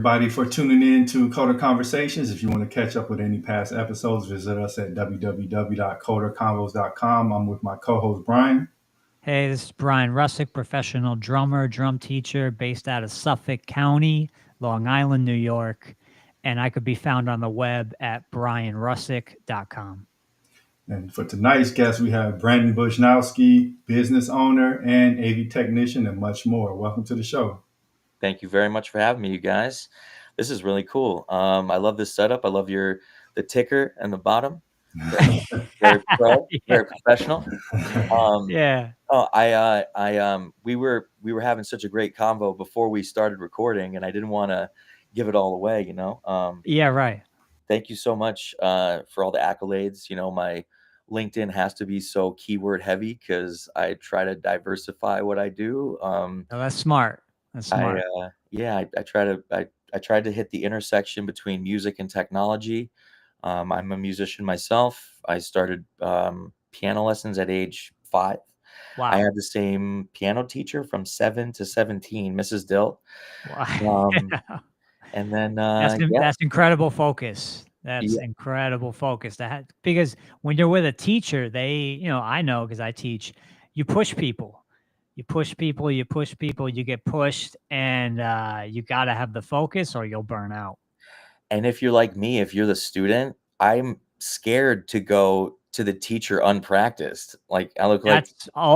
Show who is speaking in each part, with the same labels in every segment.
Speaker 1: Everybody for tuning in to Coder Conversations. If you want to catch up with any past episodes, visit us at www.coderconvos.com. I'm with my co-host Brian.
Speaker 2: Hey, this is Brian Russick, professional drummer, drum teacher based out of Suffolk County, Long Island, New York. And I could be found on the web at brianrussick.com.
Speaker 1: And for tonight's guest, we have Brandon Bujnowski, business owner and AV technician, and much more. Welcome to the show.
Speaker 3: Thank you very much for having me, you guys. This is really cool. I love this setup. I love the ticker and the bottom. Very pro, very professional.
Speaker 2: Yeah.
Speaker 3: We were having such a great convo before we started recording, and I didn't want to give it all away,
Speaker 2: Yeah, right.
Speaker 3: Thank you so much for all the accolades. My LinkedIn has to be so keyword heavy because I try to diversify what I do.
Speaker 2: Oh, that's smart. That's smart.
Speaker 3: I tried to hit the intersection between music and technology. I'm a musician myself. I started piano lessons at age 5.
Speaker 2: Wow.
Speaker 3: I had the same piano teacher from 7 to 17, Mrs. Dill.
Speaker 2: Wow.
Speaker 3: And then
Speaker 2: That's incredible focus. That's
Speaker 3: Yeah.
Speaker 2: incredible focus. Because when you're with a teacher, I know because I teach, you push people. You push people, you get pushed, and you got to have the focus or you'll burn out.
Speaker 3: And if you're like me, if you're the student, I'm scared to go to the teacher unpracticed. Like I look like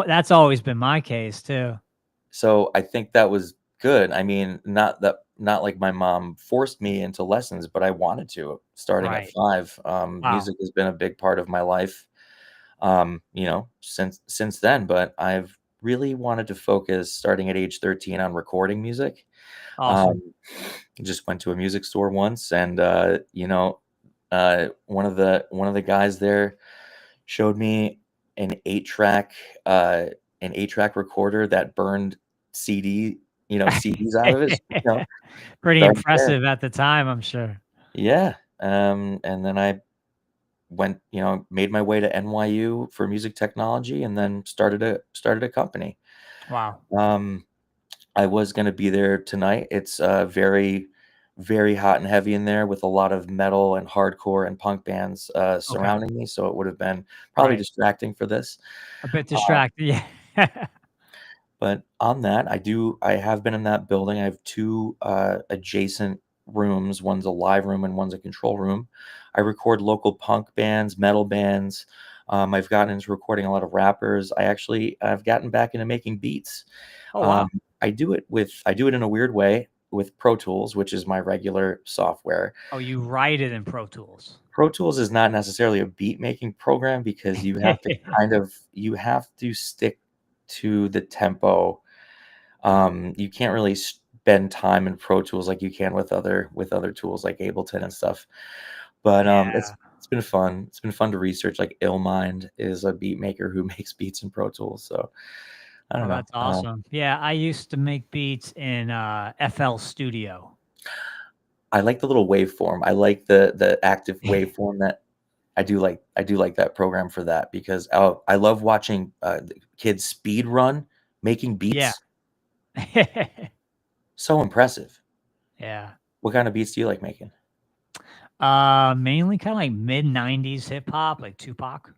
Speaker 2: That's always been my case too.
Speaker 3: So I think that was good. I mean, not like my mom forced me into lessons, but I wanted to starting at
Speaker 2: Right.
Speaker 3: 5.
Speaker 2: Wow.
Speaker 3: Music has been a big part of my life, since then. But I've really wanted to focus starting at age 13 on recording music.
Speaker 2: Awesome.
Speaker 3: Just went to a music store once, and one of the guys there showed me an 8-track recorder that burned CDs out of it.
Speaker 2: Pretty
Speaker 3: Started
Speaker 2: impressive
Speaker 3: there.
Speaker 2: at the time, I'm sure.
Speaker 3: Yeah. And then I went, made my way to NYU for music technology, and then started a company.
Speaker 2: Wow.
Speaker 3: I was going to be there tonight. It's very, very hot and heavy in there with a lot of metal and hardcore and punk bands surrounding me. So it would have been probably distracting for this.
Speaker 2: A bit distracted, yeah.
Speaker 3: But on that, I have been in that building. I have 2 adjacent rooms. One's a live room and one's a control room. I record local punk bands, metal bands. I've gotten into recording a lot of rappers. I've gotten back into making beats.
Speaker 2: Oh, wow.
Speaker 3: I do it in a weird way with Pro Tools, which is my regular software.
Speaker 2: Oh, you write it in Pro Tools.
Speaker 3: Pro Tools is not necessarily a beat making program because you have to stick to the tempo. You can't really spend time in Pro Tools like you can with other tools like Ableton and stuff. But it's been fun. It's been fun to research. Like Illmind is a beat maker who makes beats in Pro Tools. So I don't know.
Speaker 2: That's awesome. Yeah, I used to make beats in FL Studio.
Speaker 3: I like the little waveform. I like the active waveform that I do like that program for that because I love watching kids speed run making beats.
Speaker 2: Yeah.
Speaker 3: So impressive.
Speaker 2: Yeah.
Speaker 3: What kind of beats do you like making?
Speaker 2: Mainly kind of like mid-90s hip hop, like Tupac.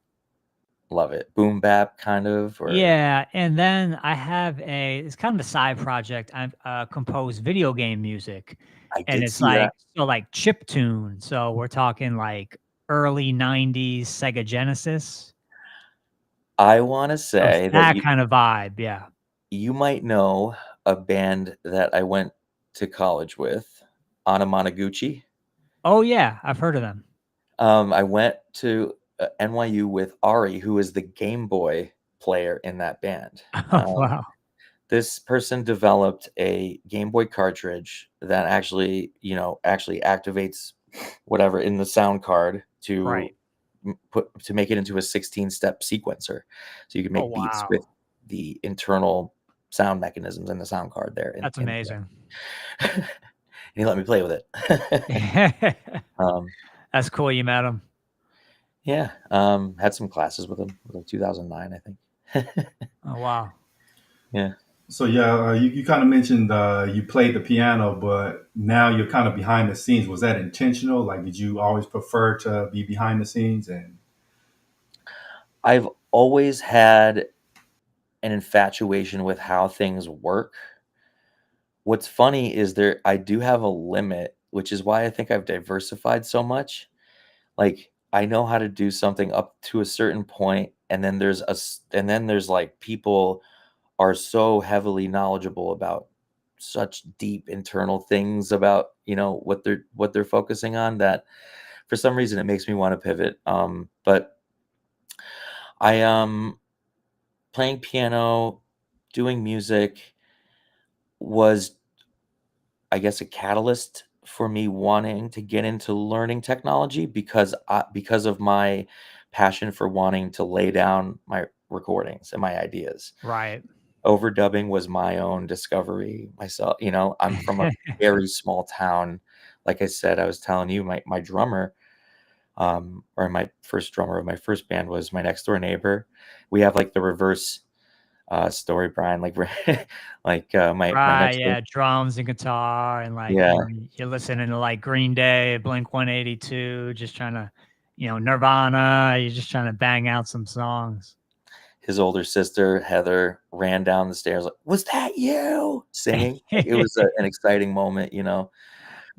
Speaker 3: Love it. Boom bap kind of? Or...
Speaker 2: Yeah, and then I have it's kind of a side project. I've composed video game music. And it's like chiptune. So we're talking like early 90s Sega Genesis.
Speaker 3: I want to say
Speaker 2: that kind of vibe, yeah.
Speaker 3: You might know a band that I went to college with, Anamanaguchi.
Speaker 2: Oh yeah, I've heard of them.
Speaker 3: I went to NYU with Ari, who is the Game Boy player in that band.
Speaker 2: Wow.
Speaker 3: This person developed a Game Boy cartridge that actually activates whatever in the sound card to make it into a 16-step sequencer. So you can make beats with the internal sound mechanisms in the sound card there.
Speaker 2: That's amazing.
Speaker 3: And he let me play with it.
Speaker 2: That's cool. You met him.
Speaker 3: Yeah. Had some classes with him. It was like 2009, I think.
Speaker 2: Oh, wow.
Speaker 3: Yeah.
Speaker 1: So yeah, you kind of mentioned you played the piano, but now you're kind of behind the scenes. Was that intentional? Like, did you always prefer to be behind the scenes? And
Speaker 3: I've always had an infatuation with how things work. What's funny is I do have a limit, which is why I think I've diversified so much. Like, I know how to do something up to a certain point, and then there's like people are so heavily knowledgeable about such deep internal things about, what they're focusing on, that for some reason it makes me want to pivot. But I playing piano, doing music was, I guess, a catalyst for me wanting to get into learning technology because of my passion for wanting to lay down my recordings and my ideas.
Speaker 2: Right.
Speaker 3: Overdubbing was my own discovery myself. I'm from a very small town. Like I said, I was telling you, my drummer, or my first drummer of my first band, was my next door neighbor. We have like the reverse story, Brian. Like we're like my
Speaker 2: Right,
Speaker 3: next door,
Speaker 2: yeah, drums and guitar and, like,
Speaker 3: yeah,
Speaker 2: you're listening to, like, Green Day, Blink-182, just trying to Nirvana, you're just trying to bang out some songs.
Speaker 3: his older sister Heather ran down the stairs like, "Was that you?" singing. Like, it was an exciting moment.
Speaker 2: Nice,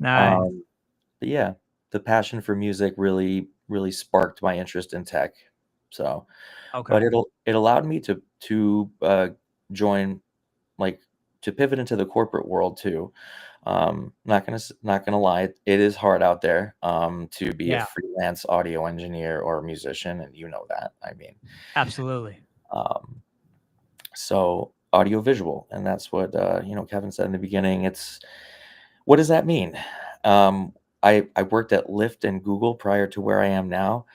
Speaker 3: Um, but yeah, the passion for music really sparked my interest in tech. So, but
Speaker 2: okay.
Speaker 3: it allowed me to join, like, to pivot into the corporate world too. Not gonna lie, it is hard out there to be a
Speaker 2: Yeah,
Speaker 3: freelance audio engineer or musician, and you know that. I mean,
Speaker 2: absolutely.
Speaker 3: um, so audio visual, and that's what Kevin said in the beginning. It's what does that mean? Um, I worked at Lyft and Google prior to where I am now.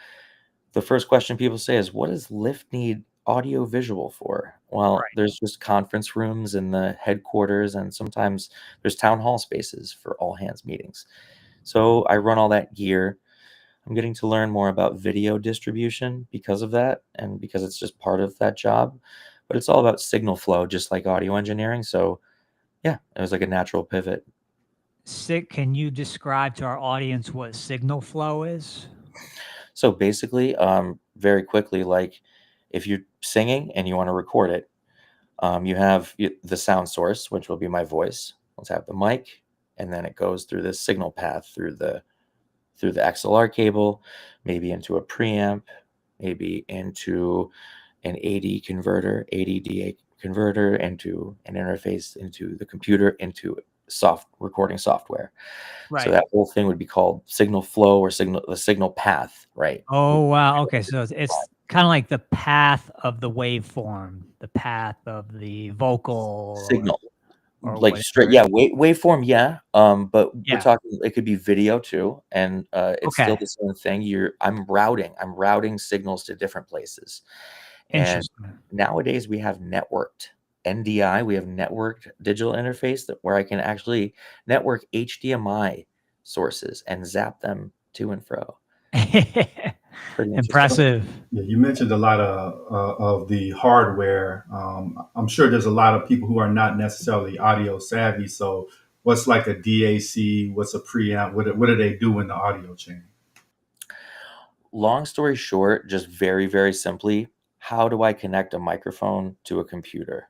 Speaker 3: The first question people say is, "What does Lyft need audio visual for?" Well,
Speaker 2: Right.
Speaker 3: there's just conference rooms in the headquarters, and sometimes there's town hall spaces for all hands meetings. So I run all that gear. I'm getting to learn more about video distribution because of that, and because it's just part of that job. But it's all about signal flow, just like audio engineering. So yeah, it was like a natural pivot.
Speaker 2: Can you describe to our audience what signal flow is?
Speaker 3: So basically, very quickly, like if you're singing and you want to record it, you have the sound source, which will be my voice. Let's have the mic, and then it goes through this signal path through the XLR cable, maybe into a preamp, maybe into an AD converter, ADDA converter, into an interface into the computer, into soft recording software. So
Speaker 2: Right.
Speaker 3: that whole thing would be called signal flow, or the signal path, right?
Speaker 2: Oh, wow, okay, so it's kinda like the path of the waveform, the path of the vocal
Speaker 3: Signal.
Speaker 2: or
Speaker 3: Like straight,
Speaker 2: whatever.
Speaker 3: yeah, waveform, yeah, but we're
Speaker 2: Yeah,
Speaker 3: talking, it could be video too, and, it's still
Speaker 2: okay,
Speaker 3: the same thing. I'm routing signals to different places, and
Speaker 2: interesting.
Speaker 3: nowadays we have networked NDI, we have networked digital interface, where I can actually network HDMI sources and zap them to and fro. Pretty interesting.
Speaker 2: Impressive.
Speaker 1: yeah, you mentioned a lot of the hardware. I'm sure there's a lot of people who are not necessarily audio savvy. So, what's like a DAC? What's a preamp? What do they do in the audio chain?
Speaker 3: Long story short, just very, very simply, how do I connect a microphone to a computer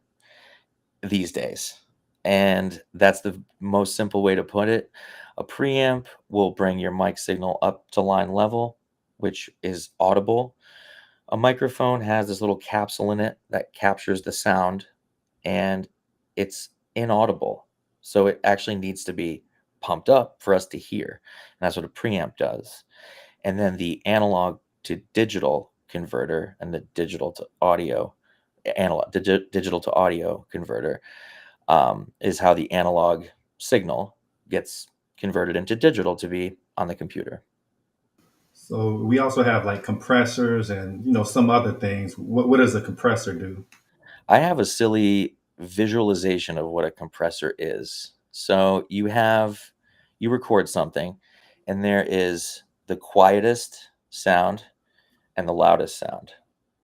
Speaker 3: these days? And that's the most simple way to put it. A preamp will bring your mic signal up to line level, which is audible. A microphone has this little capsule in it that captures the sound, and it's inaudible. So it actually needs to be pumped up for us to hear. And that's what a preamp does. And then the analog to digital converter and the digital to audio digital to audio converter, is how the analog signal gets converted into digital to be on the computer.
Speaker 1: So we also have like compressors and some other things. What does a compressor do?
Speaker 3: I have a silly visualization of what a compressor is. So you record something, and there is the quietest sound and the loudest sound.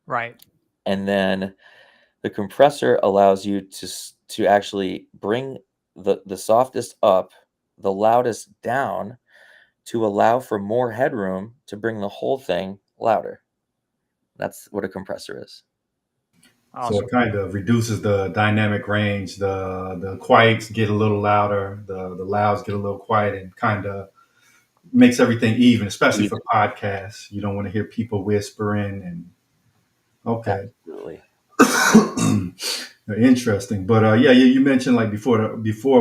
Speaker 2: Right.
Speaker 3: And then the compressor allows you to actually bring the softest up, the loudest down, to allow for more headroom to bring the whole thing louder. That's what a compressor is.
Speaker 1: So
Speaker 2: Awesome.
Speaker 1: it kind of reduces the dynamic range. The quiets get a little louder, the louds get a little quiet, and kind of makes everything even, especially for
Speaker 3: Even.
Speaker 1: podcasts. You don't want to hear people whispering. And okay.
Speaker 3: Absolutely.
Speaker 1: Interesting, but yeah, you mentioned like before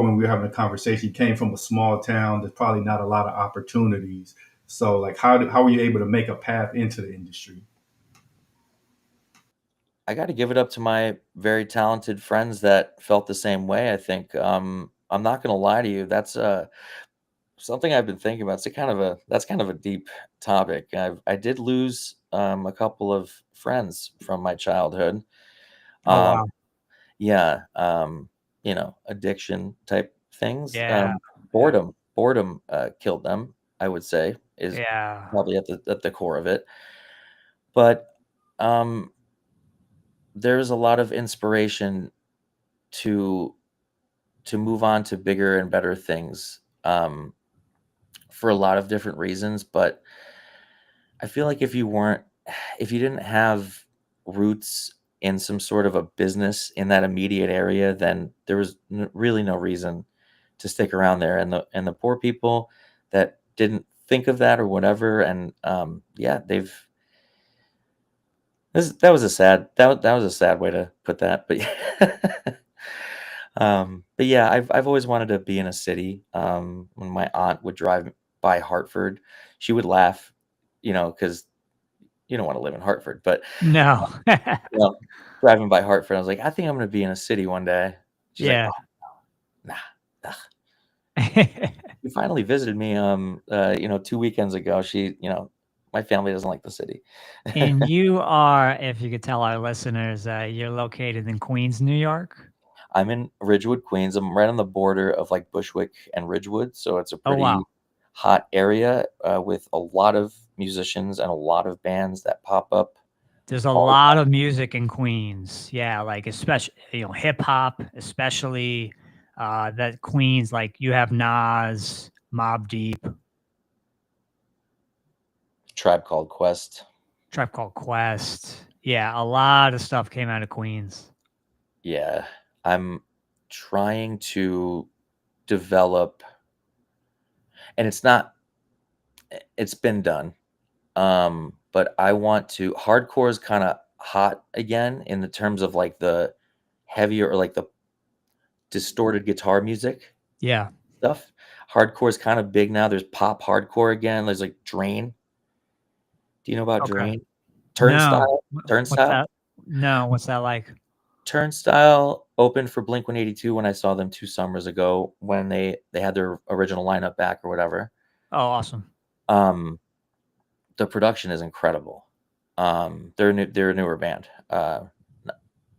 Speaker 1: when we were having a conversation, you came from a small town. There's probably not a lot of opportunities. So like, how were you able to make a path into the industry?
Speaker 3: I got to give it up to my very talented friends that felt the same way. I think I'm not going to lie to you. That's something I've been thinking about. That's kind of a deep topic. I did lose a couple of friends from my childhood.
Speaker 2: Oh
Speaker 3: Um,
Speaker 2: wow.
Speaker 3: yeah, addiction type things.
Speaker 2: Yeah. Yeah.
Speaker 3: Boredom killed them. I would say is
Speaker 2: Yeah.
Speaker 3: probably at the core of it. But um, there's a lot of inspiration to move on to bigger and better things for a lot of different reasons. But I feel like if you didn't have roots in some sort of a business in that immediate area, then there was really no reason to stick around there. And the poor people that didn't think of that or whatever, and yeah, that was a that was a sad way to put that, but but yeah, I've always wanted to be in a city. When my aunt would drive by Hartford, she would laugh, because you don't want to live in Hartford, but
Speaker 2: No.
Speaker 3: you know, driving by Hartford, I was like, I think I'm going to be in a city one day. She's like,
Speaker 2: Yeah.
Speaker 3: oh, nah, ugh. You finally visited me, 2 weekends ago. My family doesn't like the city.
Speaker 2: And you are, if you could tell our listeners, you're located in Queens, New York.
Speaker 3: I'm in Ridgewood, Queens. I'm right on the border of like Bushwick and Ridgewood, so it's a
Speaker 2: Oh wow.
Speaker 3: pretty hot area with a lot of musicians and a lot of bands that pop up
Speaker 2: There's a
Speaker 3: all the
Speaker 2: lot
Speaker 3: time.
Speaker 2: of music in Queens. Yeah, like especially hip hop, especially that Queens. Like you have Nas, Mob Deep,
Speaker 3: Tribe Called Quest.
Speaker 2: Tribe Called Quest. Yeah, a lot of stuff came out of Queens.
Speaker 3: Yeah, I'm trying to develop, and it's been done. But I want to hardcore is kind of hot again in the terms of like the heavier or like the distorted guitar music
Speaker 2: Yeah.
Speaker 3: stuff. Hardcore is kind of big now. There's pop hardcore again. There's like Drain. Do you know about
Speaker 2: Okay.
Speaker 3: Drain?
Speaker 2: No.
Speaker 3: Turnstile?
Speaker 2: What's
Speaker 3: Turnstile?
Speaker 2: that? No. What's that like?
Speaker 3: Turnstile opened for Blink 182 when I saw them 2 summers ago when they had their original lineup back or whatever.
Speaker 2: Oh, awesome.
Speaker 3: Um, the production is incredible. They're a newer band.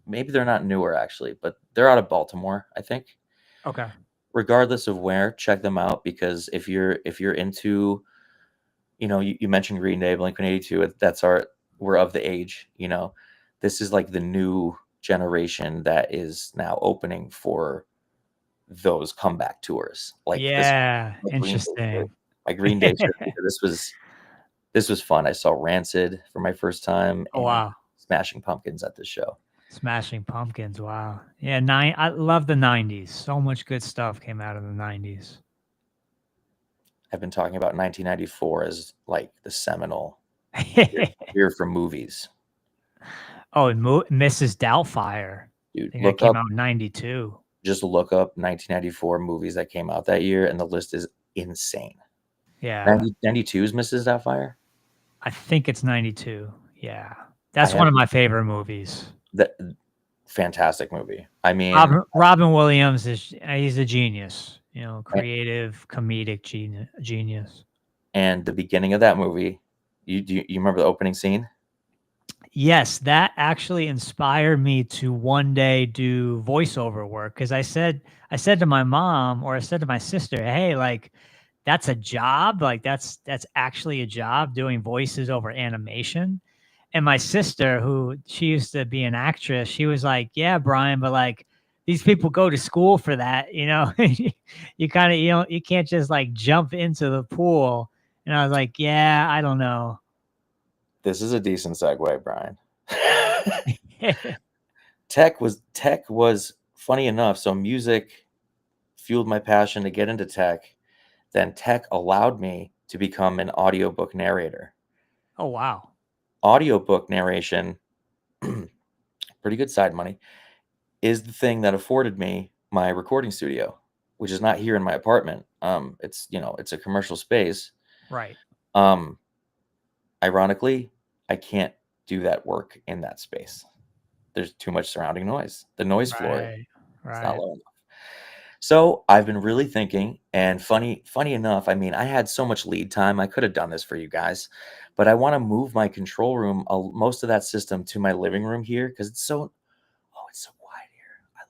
Speaker 3: Maybe they're not newer actually, but they're out of Baltimore, I think.
Speaker 2: Okay.
Speaker 3: Regardless of where, check them out because if you're into, you mentioned Green Day, Blink 182. We're of the age. This is like the new generation that is now opening for those comeback tours, like this,
Speaker 2: Yeah.
Speaker 3: my Green Day shirt.
Speaker 2: Interesting.
Speaker 3: My Green Day shirt. This was fun. I saw Rancid for my first time
Speaker 2: Oh
Speaker 3: and
Speaker 2: wow.
Speaker 3: Smashing Pumpkins at this show.
Speaker 2: Smashing Pumpkins. Wow. Yeah. I love the '90s. So much good stuff came out of the '90s.
Speaker 3: I've been talking about 1994 as like the seminal year for movies.
Speaker 2: Oh, and Mrs. Doubtfire. I
Speaker 3: Dude,
Speaker 2: think that came out in '92.
Speaker 3: just look up 1994 movies that came out that year, and the list is insane.
Speaker 2: Yeah.
Speaker 3: 92 is Mrs. Doubtfire?
Speaker 2: I think it's '92. Yeah. That's one of my favorite movies.
Speaker 3: That fantastic movie. I mean,
Speaker 2: Robin Williams he's a genius, creative, comedic genius.
Speaker 3: and the beginning of that movie, you remember the opening scene?
Speaker 2: Yes, that actually inspired me to one day do voiceover work because I said to my mom or I said to my sister, "Hey, like that's a job. Like that's actually a job doing voices over animation." And my sister, who she used to be an actress, she was like, "Yeah, Brian, but like these people go to school for that, you know. You kind of you can't just like jump into the pool. And I was like, yeah, I don't know.
Speaker 3: This is a decent segue, Brian. Tech was funny enough. So music fueled my passion to get into tech. Then tech allowed me to become an audiobook narrator.
Speaker 2: Oh, wow.
Speaker 3: Audiobook narration, pretty good side money, is the thing that afforded me my recording studio, which is not here in my apartment. It's it's a commercial space.
Speaker 2: Right.
Speaker 3: Ironically, I can't do that work in that space. There's too much surrounding noise. The noise floor is not low enough. So I've been really thinking, and funny enough, I mean, I had so much lead time. I could have done this for you guys, but I want to move my control room, most of that system, to my living room here because it's so quiet here. I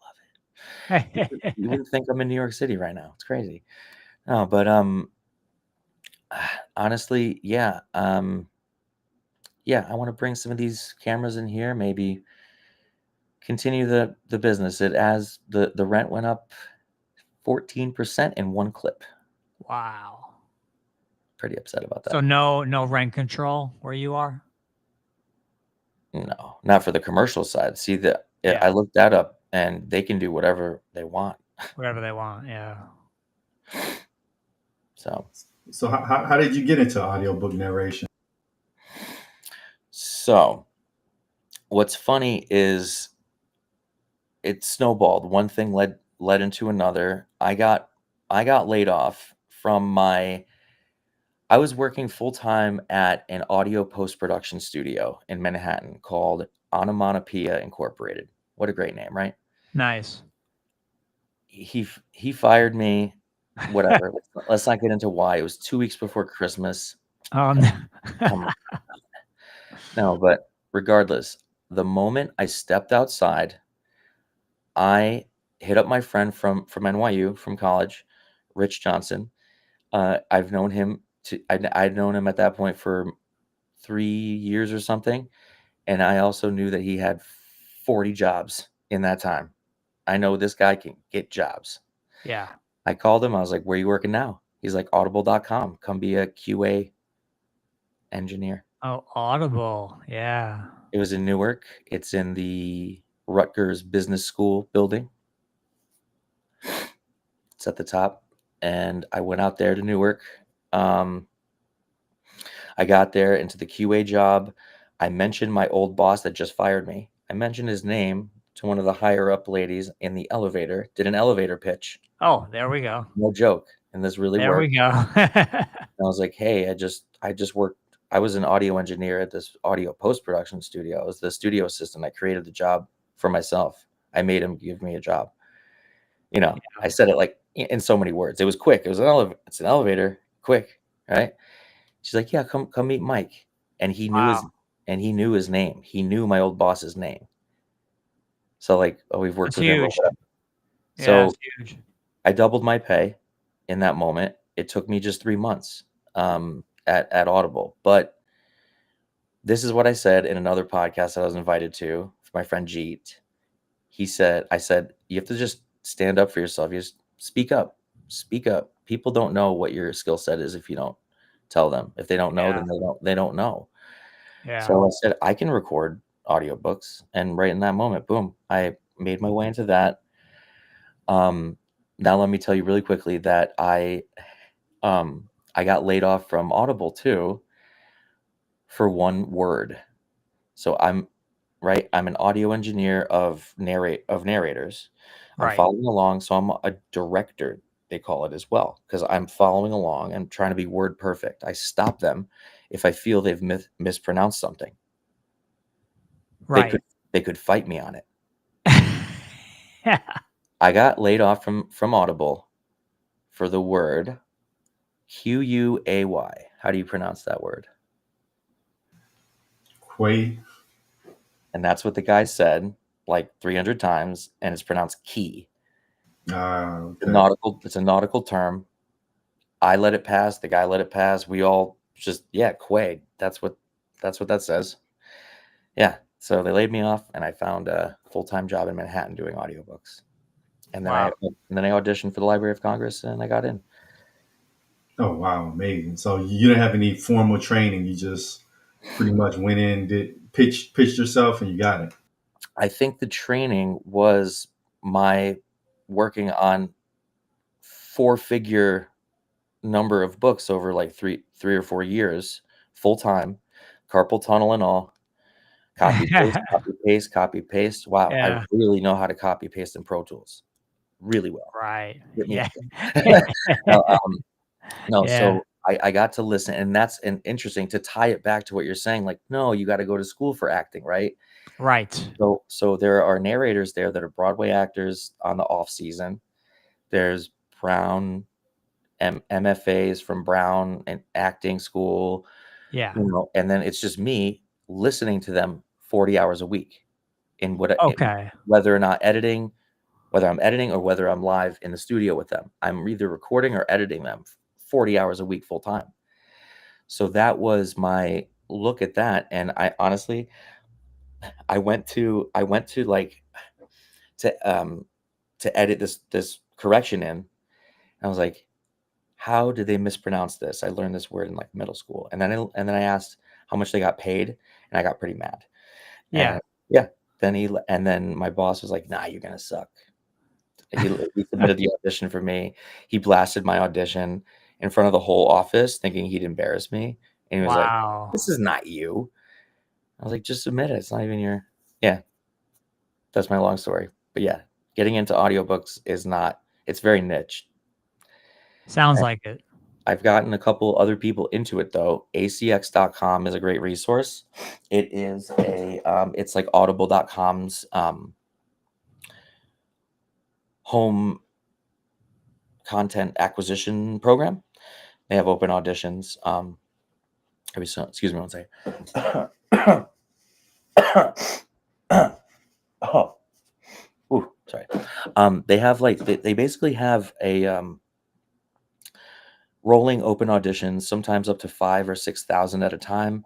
Speaker 3: love it. You wouldn't think I'm in New York City right now. It's crazy. No, but honestly, yeah, yeah, I want to bring some of these cameras in here. Maybe continue the business. It as the rent went up 14% in one clip.
Speaker 2: Wow.
Speaker 3: Pretty upset about that.
Speaker 2: So no rent control where you are?
Speaker 3: No, not for the commercial side. See, I looked that up, and they can do whatever they want.
Speaker 2: Whatever they want, yeah.
Speaker 1: So how did you get into audiobook narration?
Speaker 3: So what's funny is it snowballed. One thing led into another. I got laid off from I was working full time at an audio post-production studio in Manhattan called Onomatopoeia Incorporated. What a great name, right?
Speaker 2: Nice.
Speaker 3: He fired me. Whatever. Let's not get into why. It was 2 weeks before Christmas. No, but regardless, the moment I stepped outside, I hit up my friend from NYU, from college, Rich Johnson. I've known him I'd known him at that point for 3 years or something, and I also knew that he had 40 jobs in that time. I know this guy can get jobs.
Speaker 2: Yeah.
Speaker 3: I called him. I was like, "Where are you working now?" He's like, "Audible.com. Come be a QA engineer."
Speaker 2: Oh, Audible. Yeah.
Speaker 3: It was in Newark. It's in the Rutgers Business School building. It's at the top. And I went out there to Newark. I got there into the QA job. I mentioned my old boss that just fired me. I mentioned his name to one of the higher up ladies in the elevator, did an elevator pitch.
Speaker 2: Oh, there we go.
Speaker 3: No joke. And this really
Speaker 2: There
Speaker 3: worked.
Speaker 2: we go.
Speaker 3: And I was like, hey, I just worked. I was an audio engineer at this audio post-production studio. I was the studio assistant. I created the job for myself. I made him give me a job. I said it like in so many words. It was quick. It was it's an elevator, quick, right? She's like, yeah, come meet Mike. And he knew his name. He knew my old boss's name. So like, we've worked with him. So
Speaker 2: huge.
Speaker 3: I doubled my pay in that moment. It took me just 3 months at Audible. But this is what I said in another podcast that I was invited to for my friend Jeet. I said, you have to just stand up for yourself. You just speak up. Speak up. People don't know what your skill set is if you don't tell them. If they don't know, then they don't know.
Speaker 2: Yeah.
Speaker 3: So I said, I can record audiobooks. And right in that moment, boom, I made my way into that. Now let me tell you really quickly that I got laid off from Audible too for one word. So I'm an audio engineer of narrators. I'm following along, so I'm a director, they call it as well, because I'm following along and trying to be word perfect. I stop them if I feel they've mispronounced something.
Speaker 2: Right.
Speaker 3: They could fight me on it. I got laid off from Audible for the word QUAY. How do you pronounce that word?
Speaker 1: Quay.
Speaker 3: And that's what the guy said like 300 times, and it's pronounced key.
Speaker 1: Okay.
Speaker 3: It's a nautical term. I let it pass. The guy let it pass. We all just, quay. That's what that says. Yeah. So they laid me off, and I found a full-time job in Manhattan doing audiobooks. And then
Speaker 2: Wow.
Speaker 3: I auditioned for the Library of Congress, and I got in.
Speaker 1: Oh wow, amazing! So you didn't have any formal training. You just pretty much went in, did pitched yourself, and you got it.
Speaker 3: I think the training was my working on 4-figure number of books over like 3 or 4 years, full time, carpal tunnel and all. Copy paste, copy paste, copy paste. Wow, I
Speaker 2: Yeah.
Speaker 3: really know how to copy paste in Pro Tools really well.
Speaker 2: Right.
Speaker 3: Hit me
Speaker 2: Yeah.
Speaker 3: up. No, no,
Speaker 2: Yeah.
Speaker 3: so I got to listen, and that's an interesting to tie it back to what you're saying. Like, no, you got to go to school for acting, right?
Speaker 2: Right.
Speaker 3: So there are narrators there that are Broadway actors on the off season. There's Brown MFAs from Brown and acting school,
Speaker 2: Yeah.
Speaker 3: and then it's just me listening to them 40 hours a week in
Speaker 2: Okay.
Speaker 3: whether or not editing, whether I'm editing or whether I'm live in the studio with them. I'm either recording or editing them 40 hours a week full time. So that was my look at that. And I honestly, I went to like to edit this correction in. I was like, how did they mispronounce this? I learned this word in like middle school. And then I asked how much they got paid, and I got pretty mad.
Speaker 2: Yeah.
Speaker 3: And yeah, and then my boss was like, nah, you're gonna suck. He submitted the audition for me. He blasted my audition in front of the whole office, thinking he'd embarrass me. And he was like,
Speaker 2: Wow.
Speaker 3: this is not you. I was like, just submit it. It's not even your. Yeah, that's my long story. But yeah, getting into audiobooks is not, it's very niche.
Speaker 2: Sounds like it.
Speaker 3: I've gotten a couple other people into it though. ACX.com is a great resource. It is it's like audible.com's home content acquisition program. They have open auditions. Excuse me one second. Oh, ooh, sorry. They have like they basically have a rolling open auditions, sometimes up to 5,000 or 6,000 at a time.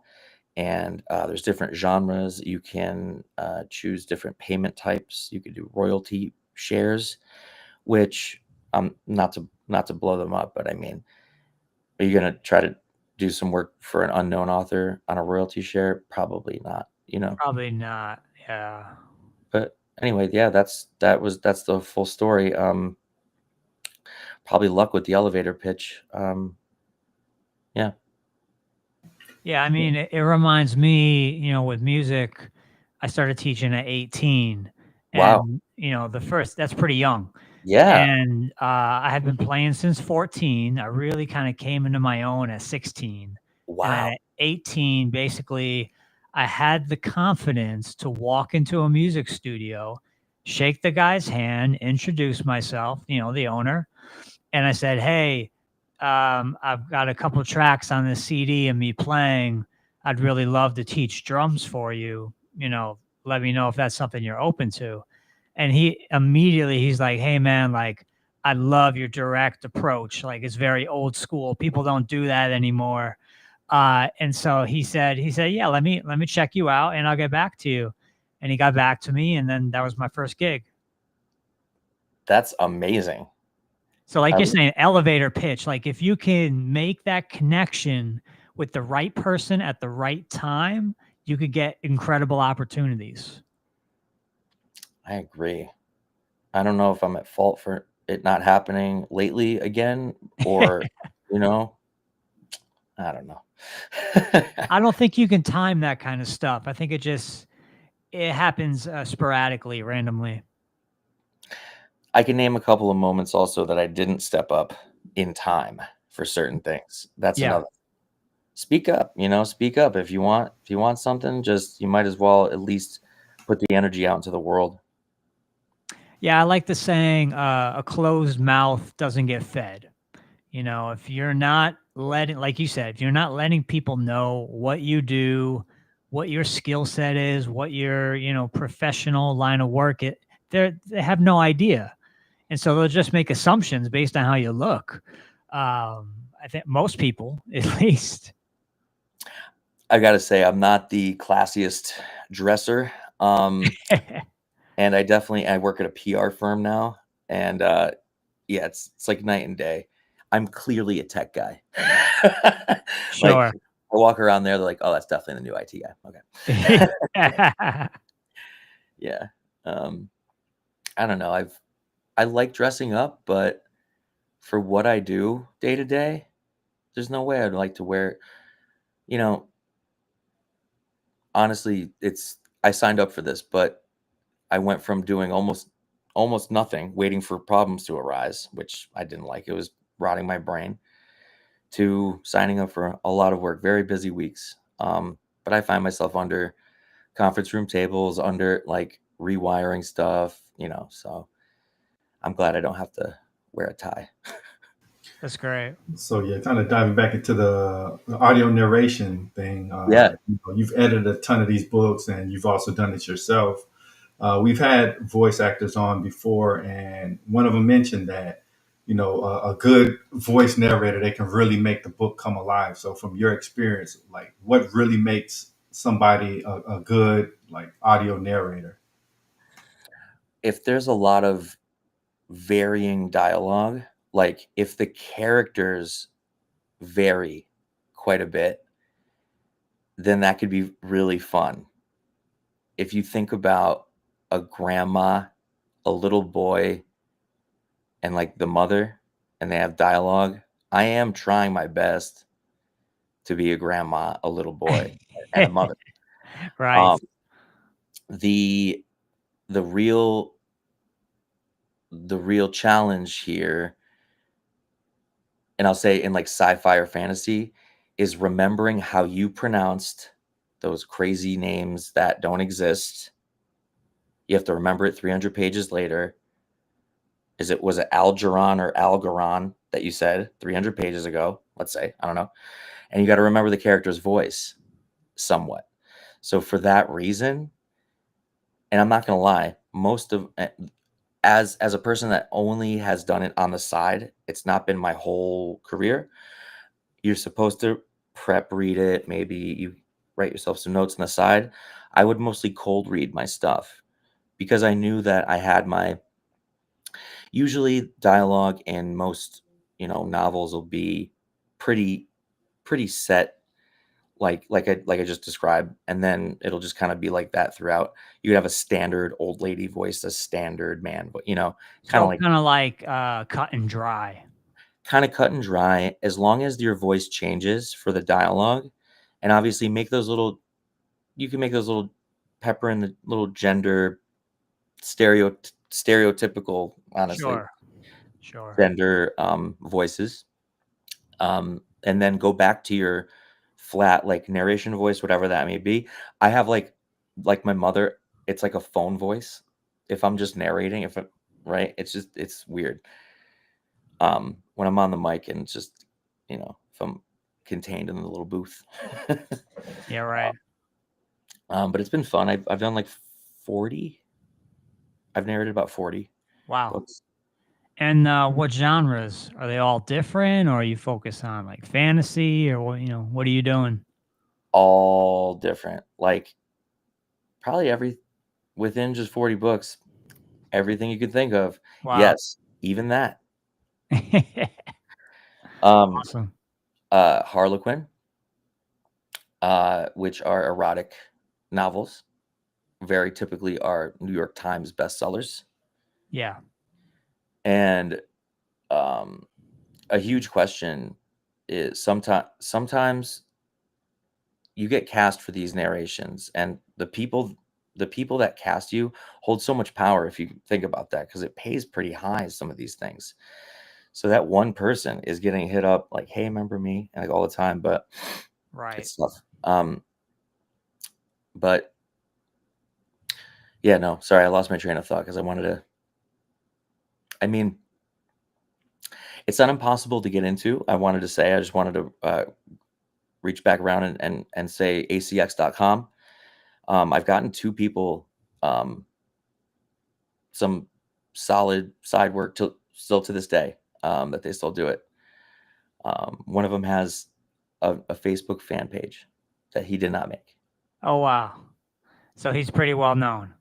Speaker 3: And there's different genres. You can choose different payment types. You could do royalty shares, which not to blow them up, but I mean, are you gonna try to do some work for an unknown author on a royalty share? Probably not,
Speaker 2: Probably not. Yeah.
Speaker 3: But anyway, yeah, that's the full story. Probably luck with the elevator pitch. Yeah.
Speaker 2: Yeah, I mean, it reminds me, with music, I started teaching at 18,
Speaker 3: Wow.
Speaker 2: and the first that's pretty young,
Speaker 3: Yeah.
Speaker 2: and I had been playing since 14. I really kind of came into my own at 16, and then
Speaker 3: Wow.
Speaker 2: at 18, basically, I had the confidence to walk into a music studio, shake the guy's hand, introduce myself, the owner, and I said, "Hey, I've got a couple tracks on this CD of me playing. I'd really love to teach drums for you. Let me know if that's something you're open to." And he's like, "Hey man, like I love your direct approach. Like it's very old school. People don't do that anymore." And so he said, "Yeah, let me check you out and I'll get back to you." And he got back to me, and then that was my first gig.
Speaker 3: That's amazing.
Speaker 2: So like you're saying, elevator pitch, like if you can make that connection with the right person at the right time, you could get incredible opportunities.
Speaker 3: I agree. I don't know if I'm at fault for it not happening lately again, or you know, I don't know.
Speaker 2: I don't think you can time that kind of stuff. I think it happens sporadically, randomly.
Speaker 3: I can name a couple of moments also that I didn't step up in time for certain things. That's
Speaker 2: Yeah.
Speaker 3: another. Speak up, speak up if you want something, just you might as well at least put the energy out into the world.
Speaker 2: Yeah, I like the saying, a closed mouth doesn't get fed. If you're not letting, like you said, if you're not letting people know what you do, what your skill set is, what your, professional line of work, they have no idea. And so they'll just make assumptions based on how you look. I think most people, at least.
Speaker 3: I gotta say, I'm not the classiest dresser. And I work at a PR firm now. And yeah, it's like night and day. I'm clearly a tech guy. Like,
Speaker 2: Sure.
Speaker 3: I walk around there, they're like, oh, that's definitely the new IT guy. Okay. Yeah. I don't know. I like dressing up, but for what I do day to day, there's no way I'd like to wear, you know, honestly, I signed up for this, but I went from doing almost nothing, waiting for problems to arise, which I didn't like. It was rotting my brain, to signing up for a lot of work, very busy weeks. But I find myself under conference room tables, under like rewiring stuff, so I'm glad I don't have to wear a tie.
Speaker 2: That's great.
Speaker 1: So yeah, kind of diving back into the audio narration thing.
Speaker 3: Yeah.
Speaker 1: You've edited a ton of these books, and you've also done it yourself. We've had voice actors on before, and one of them mentioned that a good voice narrator, they can really make the book come alive. So from your experience, like what really makes somebody a good like audio narrator?
Speaker 3: If there's a lot of varying dialogue, like if the characters vary quite a bit, then that could be really fun. If you think about a grandma, a little boy, and like the mother, and they have dialogue, I am trying my best to be a grandma, a little boy, and a mother.
Speaker 2: Right.
Speaker 3: Um, the the real the real challenge here, and I'll say in like sci-fi or fantasy, is remembering how you pronounced those crazy names that don't exist. You have to remember it 300 pages later. Was it Algeron or Algeron that you said 300 pages ago? Let's say, I don't know. And you got to remember the character's voice somewhat. So for that reason, and I'm not going to lie, most of as a person that only has done it on the side, it's not been my whole career. You're supposed to prep read it. Maybe you write yourself some notes on the side. I would mostly cold read my stuff because I knew that I had my usually dialogue in most, novels will be pretty set, like I just described, and then it'll just kind of be like that throughout. You would have a standard old lady voice, a standard man, but kind of
Speaker 2: So
Speaker 3: like
Speaker 2: kind of like cut and dry.
Speaker 3: kind of cut and dry, as long as your voice changes for the dialogue. And obviously you can make those little pepper in the little gender stereotypical, honestly,
Speaker 2: Sure. Sure.
Speaker 3: gender voices, and then go back to your flat like narration voice, whatever that may be. I have like my mother, it's like a phone voice. If I'm just narrating, right, it's weird. When I'm on the mic and it's just, if I'm contained in the little booth.
Speaker 2: Yeah, right.
Speaker 3: But it's been fun. I've done like 40. I've narrated about 40
Speaker 2: Wow.
Speaker 3: books.
Speaker 2: And what genres are they all different, or are you focus on like fantasy, or what are you doing?
Speaker 3: All different. Like probably within just 40 books, everything you could think of.
Speaker 2: Wow.
Speaker 3: Yes, even that. Um,
Speaker 2: Awesome.
Speaker 3: Harlequin, which are erotic novels, very typically are New York Times bestsellers.
Speaker 2: Yeah.
Speaker 3: And um, a huge question is sometimes you get cast for these narrations, and the people that cast you hold so much power, if you think about that, because it pays pretty high, some of these things. So that one person is getting hit up like, hey, remember me, and like all the time, but
Speaker 2: Right.
Speaker 3: it's tough. But yeah, no, sorry, I lost my train of thought because I mean, it's not impossible to get into. I wanted to say, I just wanted to reach back around and say acx.com. I've gotten two people some solid side work still to this day, that they still do it. One of them has a Facebook fan page that he did not make.
Speaker 2: Oh wow. So he's pretty well known.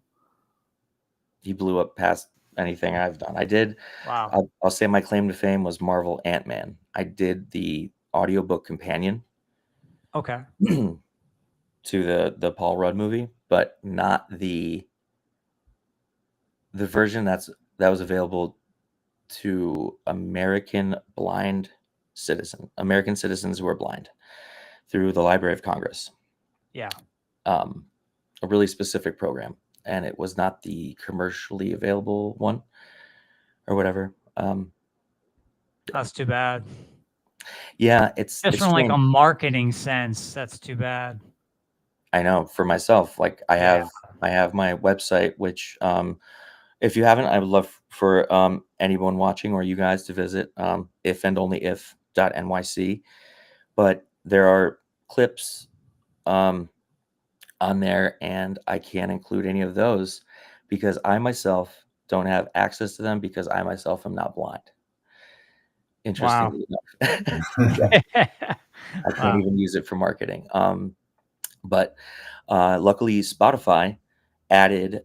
Speaker 3: He blew up past anything I've done. I did.
Speaker 2: Wow.
Speaker 3: I'll say my claim to fame was Marvel Ant-Man. I did the audiobook companion
Speaker 2: Okay.
Speaker 3: to the Paul Rudd movie, but not the version that was available to American citizens who are blind through the Library of Congress.
Speaker 2: Yeah.
Speaker 3: A really specific program, and it was not the commercially available one or whatever.
Speaker 2: That's too bad.
Speaker 3: Yeah, it's
Speaker 2: Just from like
Speaker 3: strange.
Speaker 2: a marketing sense, that's too bad.
Speaker 3: I know for myself, like I
Speaker 2: Yeah.
Speaker 3: have my website, which if you haven't, I would love for anyone watching or you guys to visit if and only if.nyc. But there are clips on there, and I can't include any of those because I myself don't have access to them because I myself am not blind.
Speaker 2: Wow.
Speaker 3: Interestingly enough. Yeah, I can't
Speaker 2: Wow.
Speaker 3: even use it for marketing. But luckily, Spotify added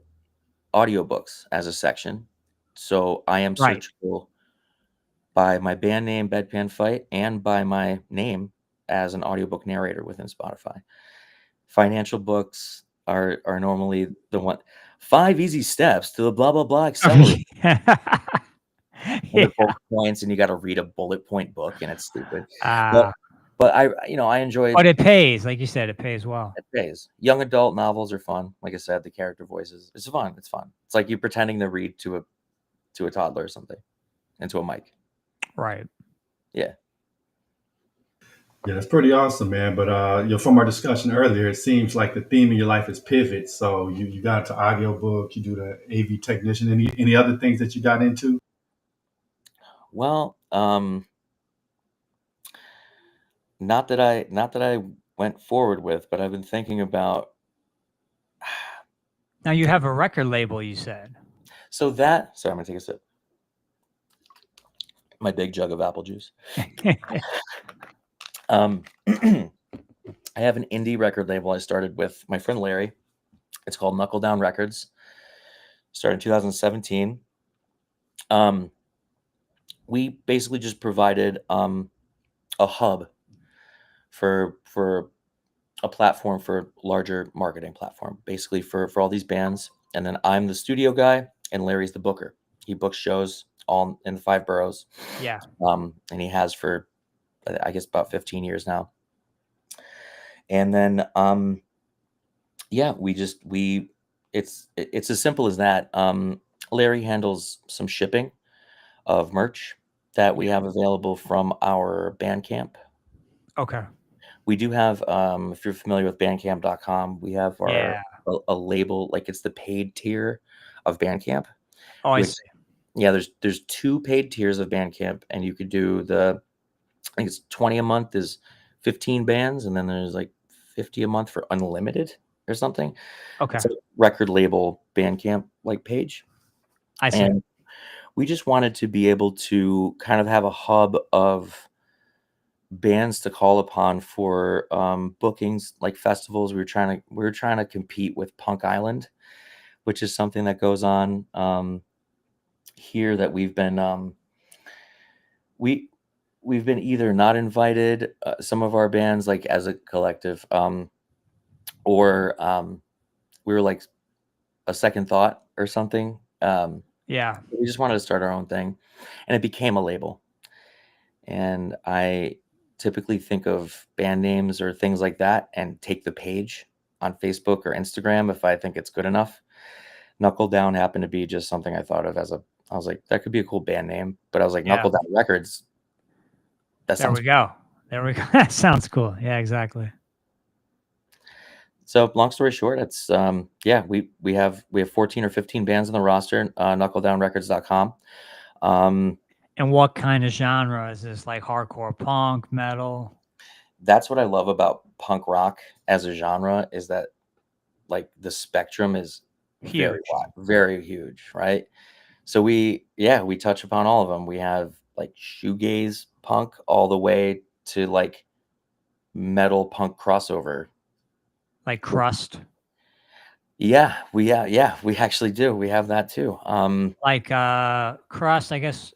Speaker 3: audiobooks as a section. So I am
Speaker 2: Right.
Speaker 3: searchable by my band name, Bedpan Fight, and by my name as an audiobook narrator within Spotify. Financial books are normally the one. 5 easy steps to the blah blah blah accelerate. And
Speaker 2: Yeah.
Speaker 3: the bullet points, and you got to read a bullet point book, and it's stupid.
Speaker 2: Ah.
Speaker 3: But I enjoy
Speaker 2: But it pays, like you said, it pays well.
Speaker 3: it pays. Young adult novels are fun. Like I said, the character voices. It's fun. It's fun. It's like you pretending to read to a toddler or something into a mic.
Speaker 2: Right.
Speaker 3: Yeah.
Speaker 1: Yeah, it's pretty awesome, man. But from our discussion earlier, it seems like the theme of your life is pivot. So you got into audiobook, you do the AV technician. Any other things that you got into?
Speaker 3: Well, not that I went forward with, but I've been thinking about.
Speaker 2: Now you have a record label, you said.
Speaker 3: So that. Sorry, I'm gonna take a sip. My big jug of apple juice. I have an indie record label I started with my friend Larry. It's called Knuckle Down Records. Started in 2017. We basically just provided a hub for a platform for larger marketing platform, basically for all these bands. And then I'm the studio guy, and Larry's the booker. He books shows all in the 5 boroughs.
Speaker 2: Yeah.
Speaker 3: And he has for I guess about 15 years now. And then yeah, it's as simple as that. Larry handles some shipping of merch that we have available from our Bandcamp.
Speaker 2: Okay.
Speaker 3: We do have, if you're familiar with bandcamp.com, we have
Speaker 2: Yeah.
Speaker 3: a label, like it's the paid tier of Bandcamp.
Speaker 2: Oh, I
Speaker 3: Which,
Speaker 2: see.
Speaker 3: yeah, there's 2 paid tiers of Bandcamp, and you could do I think it's 20 a month is 15 bands, and then there's like 50 a month for unlimited or something.
Speaker 2: Okay.
Speaker 3: It's a record label Bandcamp like page.
Speaker 2: I see.
Speaker 3: And we just wanted to be able to kind of have a hub of bands to call upon for bookings like festivals. We were trying to compete with Punk Island, which is something that goes on here that we've been we've been either not invited, some of our bands like as a collective, or we were like a second thought or something.
Speaker 2: Yeah.
Speaker 3: We just wanted to start our own thing, and it became a label. And I typically think of band names or things like that and take the page on Facebook or Instagram if I think it's good enough. Knuckle Down happened to be just something I thought of I was like, that could be a cool band name. But I was like,
Speaker 2: Yeah.
Speaker 3: Knuckle Down Records. That
Speaker 2: There
Speaker 3: sounds
Speaker 2: we go. There we go. That sounds cool. Yeah, exactly.
Speaker 3: So long story short, it's yeah, we have 14 or 15 bands on the roster, knuckledownrecords.com.
Speaker 2: And what kind of genre is this? Like hardcore punk, metal?
Speaker 3: That's what I love about punk rock as a genre, is that like the spectrum is very
Speaker 2: Huge.
Speaker 3: wide, very huge, right? So we touch upon all of them. We have like shoegaze punk all the way to like metal punk crossover.
Speaker 2: Like crust.
Speaker 3: Yeah, we actually do. We have that too.
Speaker 2: Like Cross, I guess,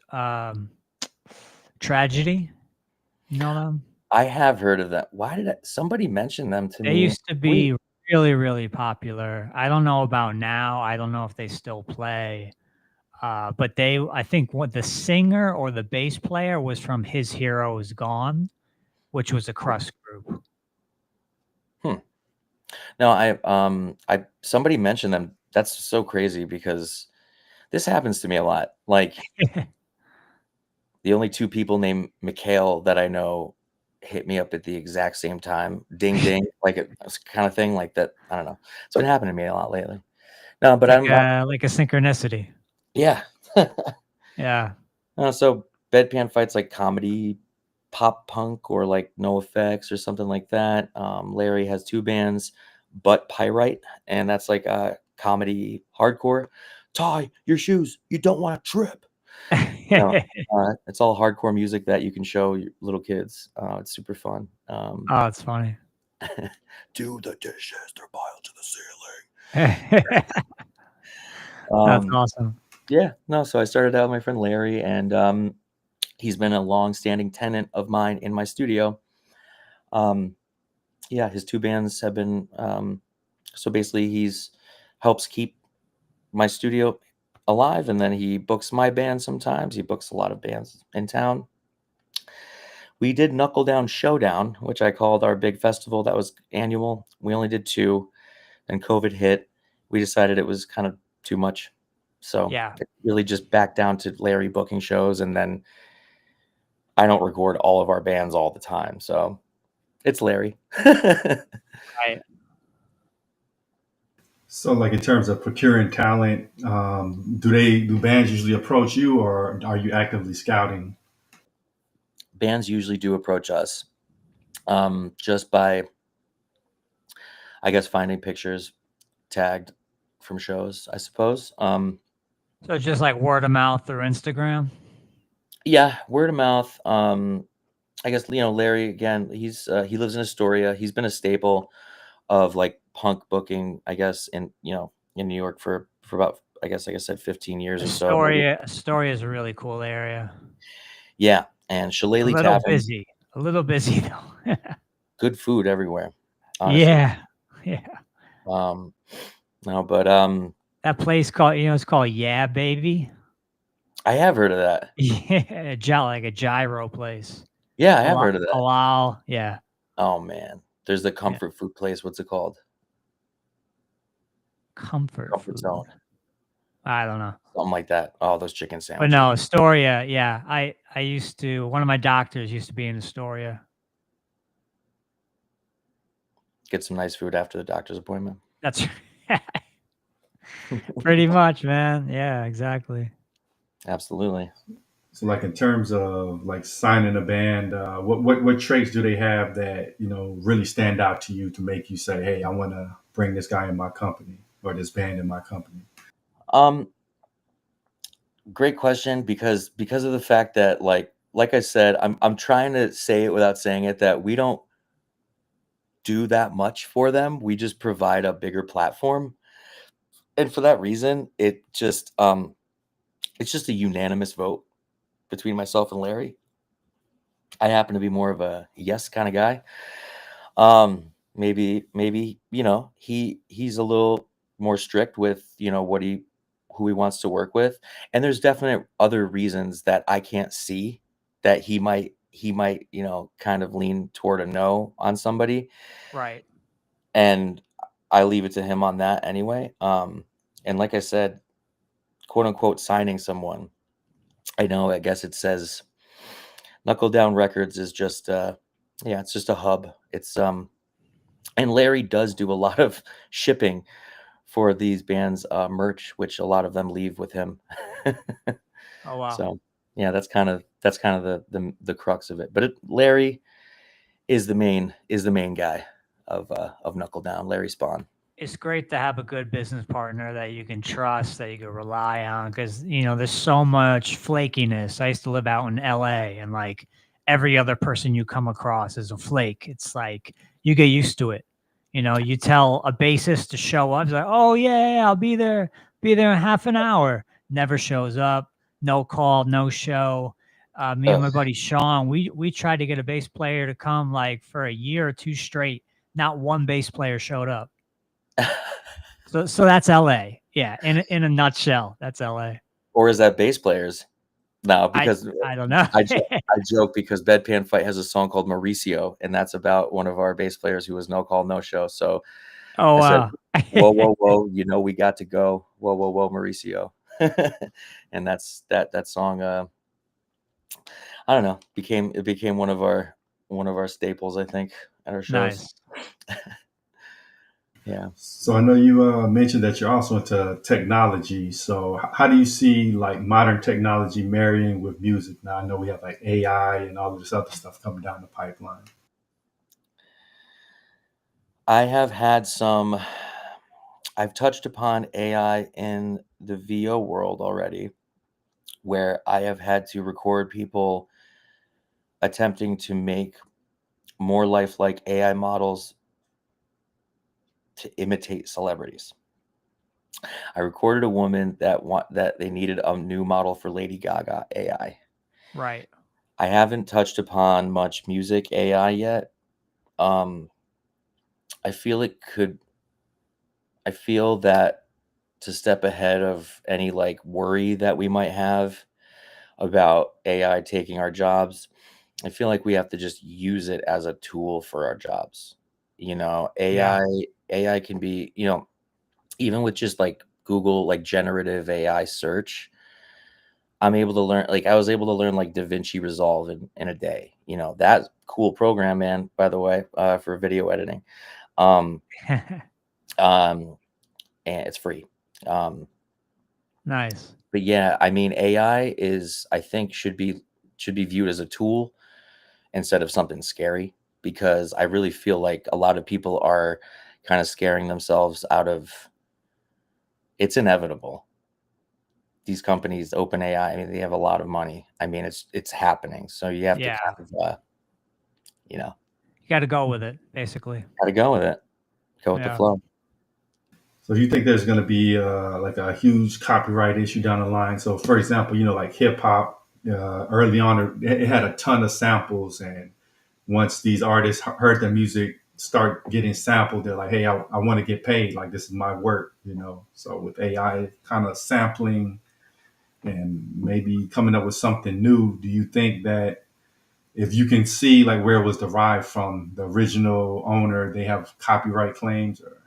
Speaker 2: Tragedy. You know them?
Speaker 3: I have heard of that. Why did somebody mention them to
Speaker 2: They
Speaker 3: me?
Speaker 2: used to
Speaker 3: Wait,
Speaker 2: be really, really popular. I don't know about now. I don't know if they still play. But I think what the singer or the bass player was from His Hero Is Gone, which was a Crust group.
Speaker 3: hmm. No, I somebody mentioned them. That's so crazy because this happens to me a lot. Like the only two people named Mikhail that I know hit me up at the exact same time. Ding ding, like it kind of thing like that. I don't know. It's been happening to me a lot lately. No, but
Speaker 2: Like a synchronicity.
Speaker 3: yeah.
Speaker 2: Yeah.
Speaker 3: So bedpan fights like comedy, pop punk, or like No Effects or something like that. Larry has two bands, Butt Pyrite, and that's like a comedy hardcore. Tie your shoes. You don't want to trip. No, it's all hardcore music that you can show your little kids. It's super fun.
Speaker 2: Oh, it's funny.
Speaker 3: Do the dishes. They're piled to the
Speaker 2: That's
Speaker 3: ceiling.
Speaker 2: awesome.
Speaker 3: Yeah, no. So I started out with my friend Larry, and he's been a long-standing tenant of mine in my studio. Yeah, his two bands have been. So basically, he's helps keep my studio alive, and then he books my band sometimes. He books a lot of bands in town. We did Knuckle Down Showdown, which I called our big festival that was annual. We only did two, and COVID hit. We decided it was kind of too much. So
Speaker 2: Yeah.
Speaker 3: it really just back down to Larry booking shows, and then I don't record all of our bands all the time. So it's Larry.
Speaker 2: Right.
Speaker 1: So, like in terms of procuring talent, do bands usually approach you, or are you actively scouting?
Speaker 3: Bands usually do approach us just by, I guess, finding pictures tagged from shows, I suppose.
Speaker 2: So it's just like word of mouth or Instagram.
Speaker 3: Yeah, word of mouth. I guess Larry again. He lives in Astoria. He's been a staple of like punk booking, I guess, in New York for about, I guess, like I said, 15 years or so, maybe.
Speaker 2: Astoria is a really cool area.
Speaker 3: Yeah, and Shillelagh Tavern,
Speaker 2: A little busy though.
Speaker 3: good food everywhere, honestly.
Speaker 2: Yeah. Yeah.
Speaker 3: Um, no, but
Speaker 2: That place called, it's called Yeah Baby.
Speaker 3: I have heard of that.
Speaker 2: Yeah, like a gyro place.
Speaker 3: Yeah, I have heard of that.
Speaker 2: Halal. Yeah.
Speaker 3: Oh man, there's the
Speaker 2: Yeah.
Speaker 3: comfort food place. What's it called?
Speaker 2: Comfort
Speaker 3: Comfort
Speaker 2: food.
Speaker 3: Zone,
Speaker 2: I don't know.
Speaker 3: something like that. Oh, those chicken
Speaker 2: But
Speaker 3: sandwiches.
Speaker 2: no, Astoria. Yeah. I used to, one of my doctors used to be in Astoria.
Speaker 3: Get some nice food after the doctor's appointment.
Speaker 2: That's pretty much, man. Yeah, exactly.
Speaker 3: Absolutely.
Speaker 1: So, like in terms of like signing a band, what traits do they have that really stand out to you to make you say, "Hey, I want to bring this guy in my company or this band in my company"?
Speaker 3: Um, Great question because of the fact that like I said, I'm trying to say it without saying it that we don't do that much for them. We just provide a bigger platform. And for that reason, it's just a unanimous vote between myself and Larry. I happen to be more of a yes kind of guy. Maybe, he's a little more strict with, who he wants to work with. And there's definite other reasons that I can't see that he might, kind of lean toward a no on somebody.
Speaker 2: Right.
Speaker 3: And I leave it to him on that anyway. And like I said, quote unquote signing someone. I know, I guess it says Knuckle Down Records is just yeah, it's just a hub. It's and Larry does do a lot of shipping for these bands merch, which a lot of them leave with him.
Speaker 2: Oh wow.
Speaker 3: So yeah, that's kind of the crux of it. But Larry is the main guy of Knuckle Down, Larry Spawn.
Speaker 2: It's great to have a good business partner that you can trust, that you can rely on, because there's so much flakiness. I used to live out in LA, and like every other person you come across is a flake. It's like you get used to it. You tell a bassist to show up. He's like, "Oh yeah, I'll be there. Be there in half an hour." Never shows up. No call, no show. Me and
Speaker 3: Ugh.
Speaker 2: my buddy Sean, we tried to get a bass player to come like for a year or two straight. Not one bass player showed up. So that's LA. Yeah, in a nutshell, that's LA.
Speaker 3: Or is that bass players? No, because
Speaker 2: I don't know.
Speaker 3: I joke because Bedpan Fight has a song called Mauricio, and that's about one of our bass players who was no call, no show. So
Speaker 2: Oh
Speaker 3: I said,
Speaker 2: wow.
Speaker 3: "Whoa, whoa, whoa! We got to go. Whoa, whoa, whoa, Mauricio." And that's that song. I don't know. Became one of our staples, I think, at our shows.
Speaker 2: Nice.
Speaker 3: Yeah.
Speaker 1: So I know you mentioned that you're also into technology. So how do you see like modern technology marrying with music? Now I know we have like AI and all of this other stuff coming down the pipeline.
Speaker 3: I have had some. I've touched upon AI in the VO world already, where I have had to record people attempting to make more lifelike AI models to imitate celebrities. I recorded a woman that they needed a new model for Lady Gaga AI.
Speaker 2: Right.
Speaker 3: I haven't touched upon much music AI yet. I feel it could. I feel that to step ahead of any like worry that we might have about AI taking our jobs, I feel like we have to just use it as a tool for our jobs.
Speaker 2: Yeah.
Speaker 3: AI can be, even with just like Google, like generative AI search, I'm able to learn, like, I was able to learn like DaVinci Resolve in a day. That cool program, man, by the way, for video editing. Um, um, and it's free. Um,
Speaker 2: Nice.
Speaker 3: but yeah, I mean, AI I think should be viewed as a tool instead of something scary, because I really feel like a lot of people are kind of scaring themselves out of it's inevitable. These companies, OpenAI, I mean, they have a lot of money. I mean, it's happening. So you have to
Speaker 2: Yeah.
Speaker 3: kind of, you know,
Speaker 2: You got to go with it, basically.
Speaker 3: got to go with it, go with the
Speaker 2: Yeah.
Speaker 3: flow.
Speaker 1: So do you think there's going to be like a huge copyright issue down the line? So for example, like hip hop, early on, it had a ton of samples. And once these artists heard the music start getting sampled, they're like, hey, I want to get paid. Like this is my work. So with AI kind of sampling and maybe coming up with something new, do you think that if you can see like where it was derived from the original owner, they have copyright claims? Or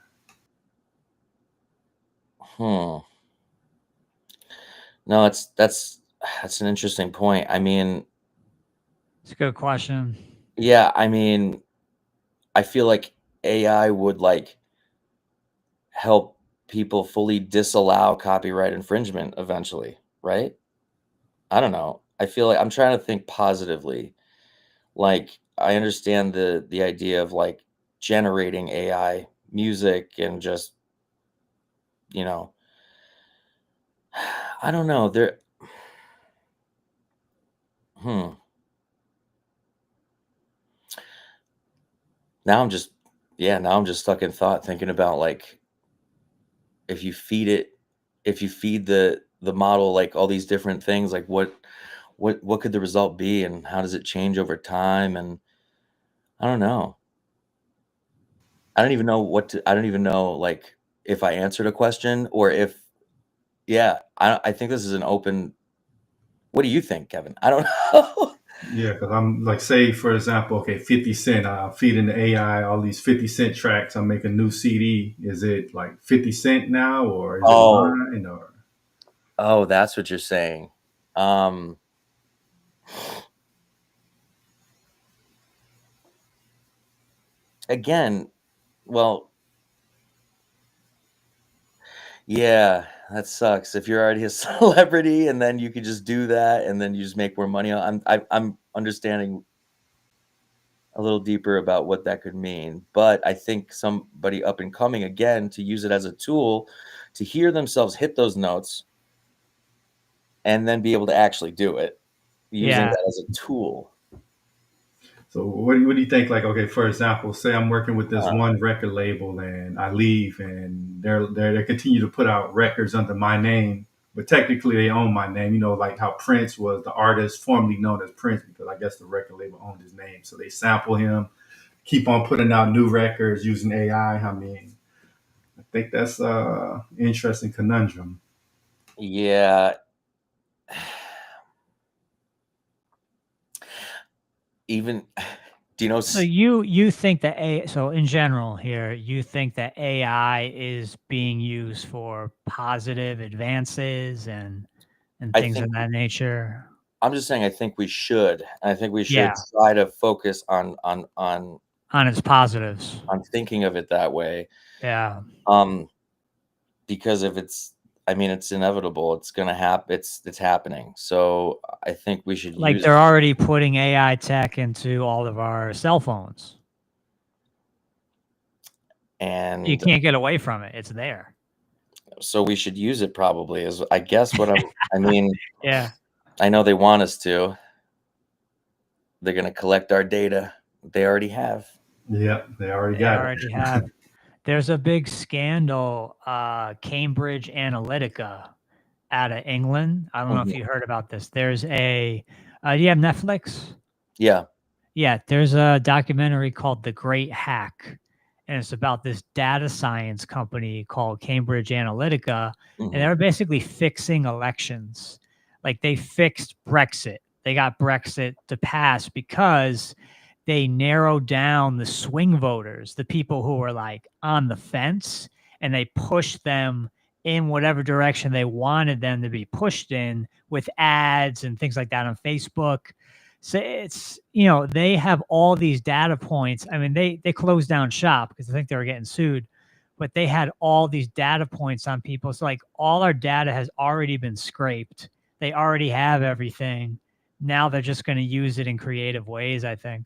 Speaker 3: Hmm. No, that's an interesting point. I mean,
Speaker 2: It's a good question.
Speaker 3: yeah, I mean, I feel like AI would like help people fully disallow copyright infringement eventually, right? I don't know. I feel like I'm trying to think positively. Like I understand the idea of like generating AI music and just, you know, I don't know. Hmm. Now I'm just now I'm just stuck in thought thinking about like if you feed it if you feed the model like all these different things, like what could the result be and how does it change over time? And I don't know. I don't even know like if I answered a question or if yeah, I think this is an open. What do you think, Kevin? I don't know.
Speaker 1: yeah, because I'm like, say for example, okay, 50 Cent, feeding the AI all these 50 Cent tracks. I'm making a new CD. Is it like 50 Cent now, or is it
Speaker 3: Oh,
Speaker 1: mine? Or
Speaker 3: oh, that's what you're saying. Um, again, well, yeah, that sucks. If you're already a celebrity and then you could just do that and then you just make more money. I'm understanding a little deeper about what that could mean. But I think somebody up and coming again to use it as a tool to hear themselves hit those notes and then be able to actually do it using
Speaker 2: Yeah.
Speaker 3: that as a tool.
Speaker 1: So what do you think? Like, okay, for example, say I'm working with this
Speaker 3: Uh,
Speaker 1: one record label and I leave and they continue to put out records under my name, but technically they own my name. You know, like how Prince was the artist formerly known as Prince because I guess the record label owned his name. So they sample him, keep on putting out new records using AI. I mean, I think that's interesting conundrum.
Speaker 3: yeah. Even do you know?
Speaker 2: So you think that so in general here, you think that AI is being used for positive advances and
Speaker 3: I
Speaker 2: things
Speaker 3: think
Speaker 2: of that nature?
Speaker 3: I'm just saying. I think we should. I think we should
Speaker 2: Yeah,
Speaker 3: try to focus
Speaker 2: on its positives.
Speaker 3: on thinking of it that way.
Speaker 2: Yeah.
Speaker 3: Um, because if it's, I mean, it's inevitable. It's gonna happen. It's happening. So I think we should
Speaker 2: Like
Speaker 3: use
Speaker 2: they're already putting AI tech into all of our cell phones. You
Speaker 3: and
Speaker 2: can't get away from it. It's there.
Speaker 3: so we should use it probably is I guess what I mean,
Speaker 2: Yeah.
Speaker 3: I know they want us to. They're gonna collect our data. They already have.
Speaker 1: Yep, they already
Speaker 2: They
Speaker 1: got it.
Speaker 2: already have. There's a big scandal, Cambridge Analytica out of England. I don't know if
Speaker 3: Mhm.
Speaker 2: you heard about this. There's a do you have Netflix?
Speaker 3: Yeah.
Speaker 2: Yeah, there's a documentary called The Great Hack, and it's about this data science company called Cambridge Analytica, and
Speaker 3: Mhm.
Speaker 2: they're basically fixing elections. Like they fixed Brexit. They got Brexit to pass because they narrowed down the swing voters, the people who were like on the fence, and they pushed them in whatever direction they wanted them to be pushed in with ads and things like that on Facebook. So it's, they have all these data points. I mean, they closed down shop because I think they were getting sued, but they had all these data points on people. So like all our data has already been scraped. They already have everything. Now they're just going to use it in creative ways, I think.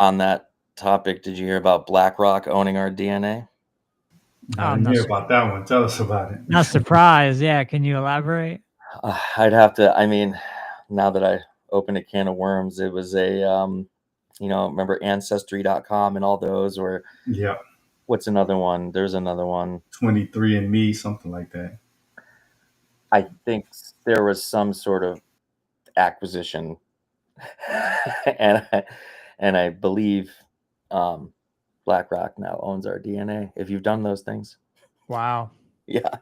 Speaker 3: On that topic, did you hear about BlackRock owning our DNA?
Speaker 1: I
Speaker 2: I'm
Speaker 1: didn't hear about that one. Tell us about it.
Speaker 2: not surprised. Yeah, can you elaborate?
Speaker 3: I'd have to. I mean, now that I opened a can of worms, it was remember Ancestry.com and all those, or
Speaker 1: Yeah,
Speaker 3: what's another one? There's another one.
Speaker 1: 23 and Me, something like that.
Speaker 3: I think there was some sort of acquisition, and I believe um, BlackRock now owns our DNA. If you've done those things,
Speaker 2: Wow.
Speaker 3: yeah,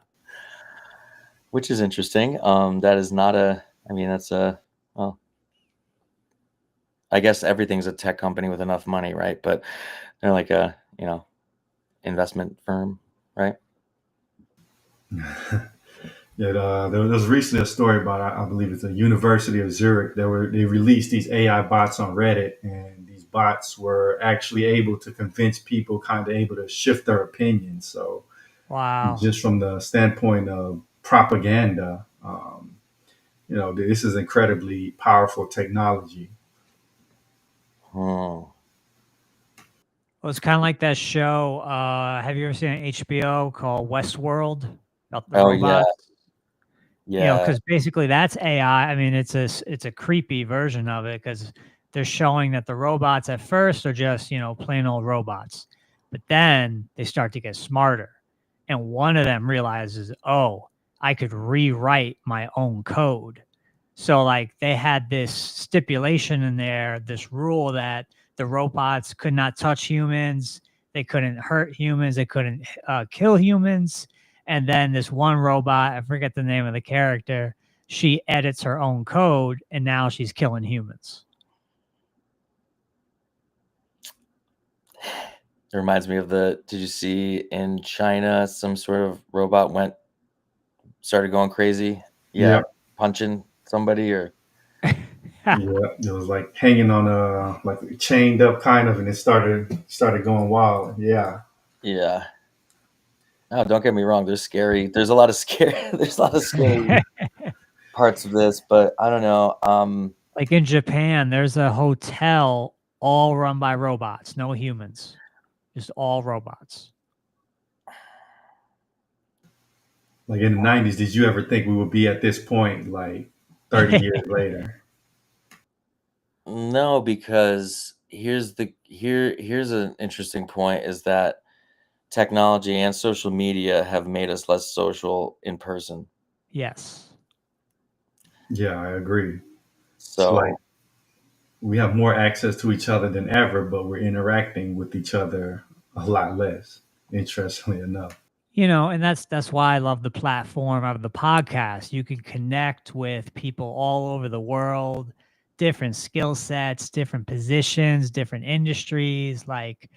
Speaker 3: which is interesting. That is not a. I mean, that's a. Well, I guess everything's a tech company with enough money, right? But they're like a investment firm, right?
Speaker 1: Yeah, there was recently a story about I believe it's the University of Zurich. They released these AI bots on Reddit, and these bots were actually able to convince people, kind of able to shift their opinions. So
Speaker 2: Wow.
Speaker 1: just from the standpoint of propaganda, this is incredibly powerful technology.
Speaker 3: Hmm.
Speaker 2: Well, it's kind of like that show. Have you ever seen an HBO called Westworld about the
Speaker 3: Oh yeah,
Speaker 2: robots?
Speaker 3: yeah,
Speaker 2: Because basically that's AI. I mean, it's a creepy version of it because they're showing that the robots at first are just plain old robots, but then they start to get smarter, and one of them realizes, oh, I could rewrite my own code. So like they had this stipulation in there, this rule that the robots could not touch humans, they couldn't hurt humans, they couldn't kill humans. And then this one robot, I forget the name of the character, she edits her own code and now she's killing humans.
Speaker 3: it reminds me of did you see in China some sort of robot started going crazy? Yeah,
Speaker 1: Yep.
Speaker 3: punching somebody or
Speaker 1: Yeah, it was like hanging on like chained up kind of, and it started going wild. Yeah,
Speaker 3: yeah. Oh, don't get me wrong. There's scary. There's a lot of scary. There's a lot of scary parts of this, but I don't know.
Speaker 2: Like in Japan, there's a hotel all run by robots, no humans, just all robots.
Speaker 1: like in the '90s, did you ever think we would be at this point, like 30 years later?
Speaker 3: No, because here's an interesting point is that technology and social media have made us less social in person.
Speaker 2: Yes.
Speaker 1: Yeah, I agree. It's like
Speaker 3: So
Speaker 1: we have more access to each other than ever, but we're interacting with each other a lot less, interestingly enough.
Speaker 2: You know, and that's why I love the platform of the podcast. You can connect with people all over the world, different skill sets, different positions, different industries. Like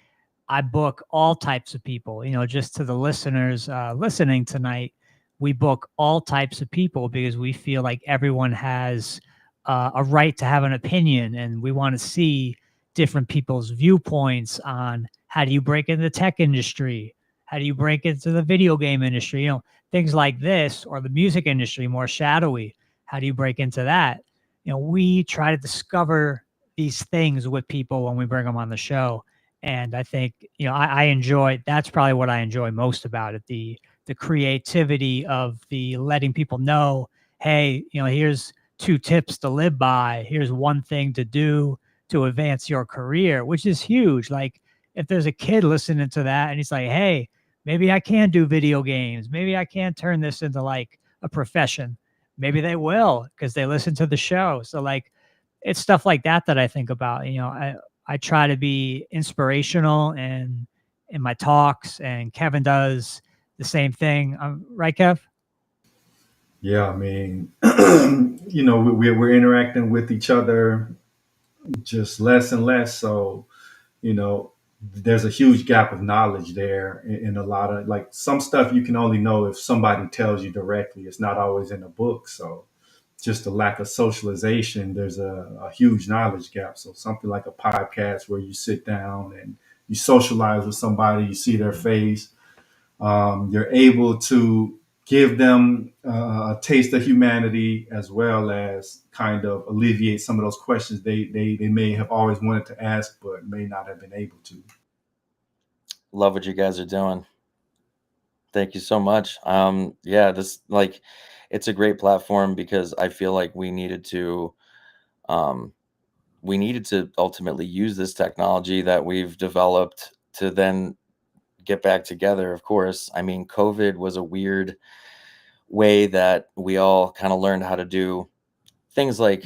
Speaker 2: I book all types of people, you know, just to the listeners listening tonight, we book all types of people because we feel like everyone has a right to have an opinion, and we want to see different people's viewpoints on how do you break into the tech industry? How do you break into the video game industry? You know, things like this, or the music industry, more shadowy. How do you break into that? You know, we try to discover these things with people when we bring them on the show. And I think, you know, I enjoy, that's probably what I enjoy most about it, the creativity of the letting people know, hey, you know, here's 2 tips to live by, here's one thing to do to advance your career, which is huge. Like if there's a kid listening to that and he's like, hey, maybe I can do video games, maybe I can turn this into like a profession, maybe they will because they listen to the show. So like it's stuff like that that I think about. You know, I try to be inspirational and in my talks, and Kevin does the same thing. Right, Kev?
Speaker 1: Yeah, I mean, we're interacting with each other just less and less. So, you know, there's a huge gap of knowledge there in a lot of like some stuff you can only know if somebody tells you directly. It's not always in a book. So, just the lack of socialization, there's a huge knowledge gap. So, something like a podcast where you sit down and you socialize with somebody, you see their face, you're able to give them a taste of humanity as well as kind of alleviate some of those questions they may have always wanted to ask but may not have been able to.
Speaker 3: love what you guys are doing. Thank you so much. Yeah, this like it's a great platform because I feel like um we needed to ultimately use this technology that we've developed to then get back together, of course. I mean, COVID was a weird way that we all kind of learned how to do things like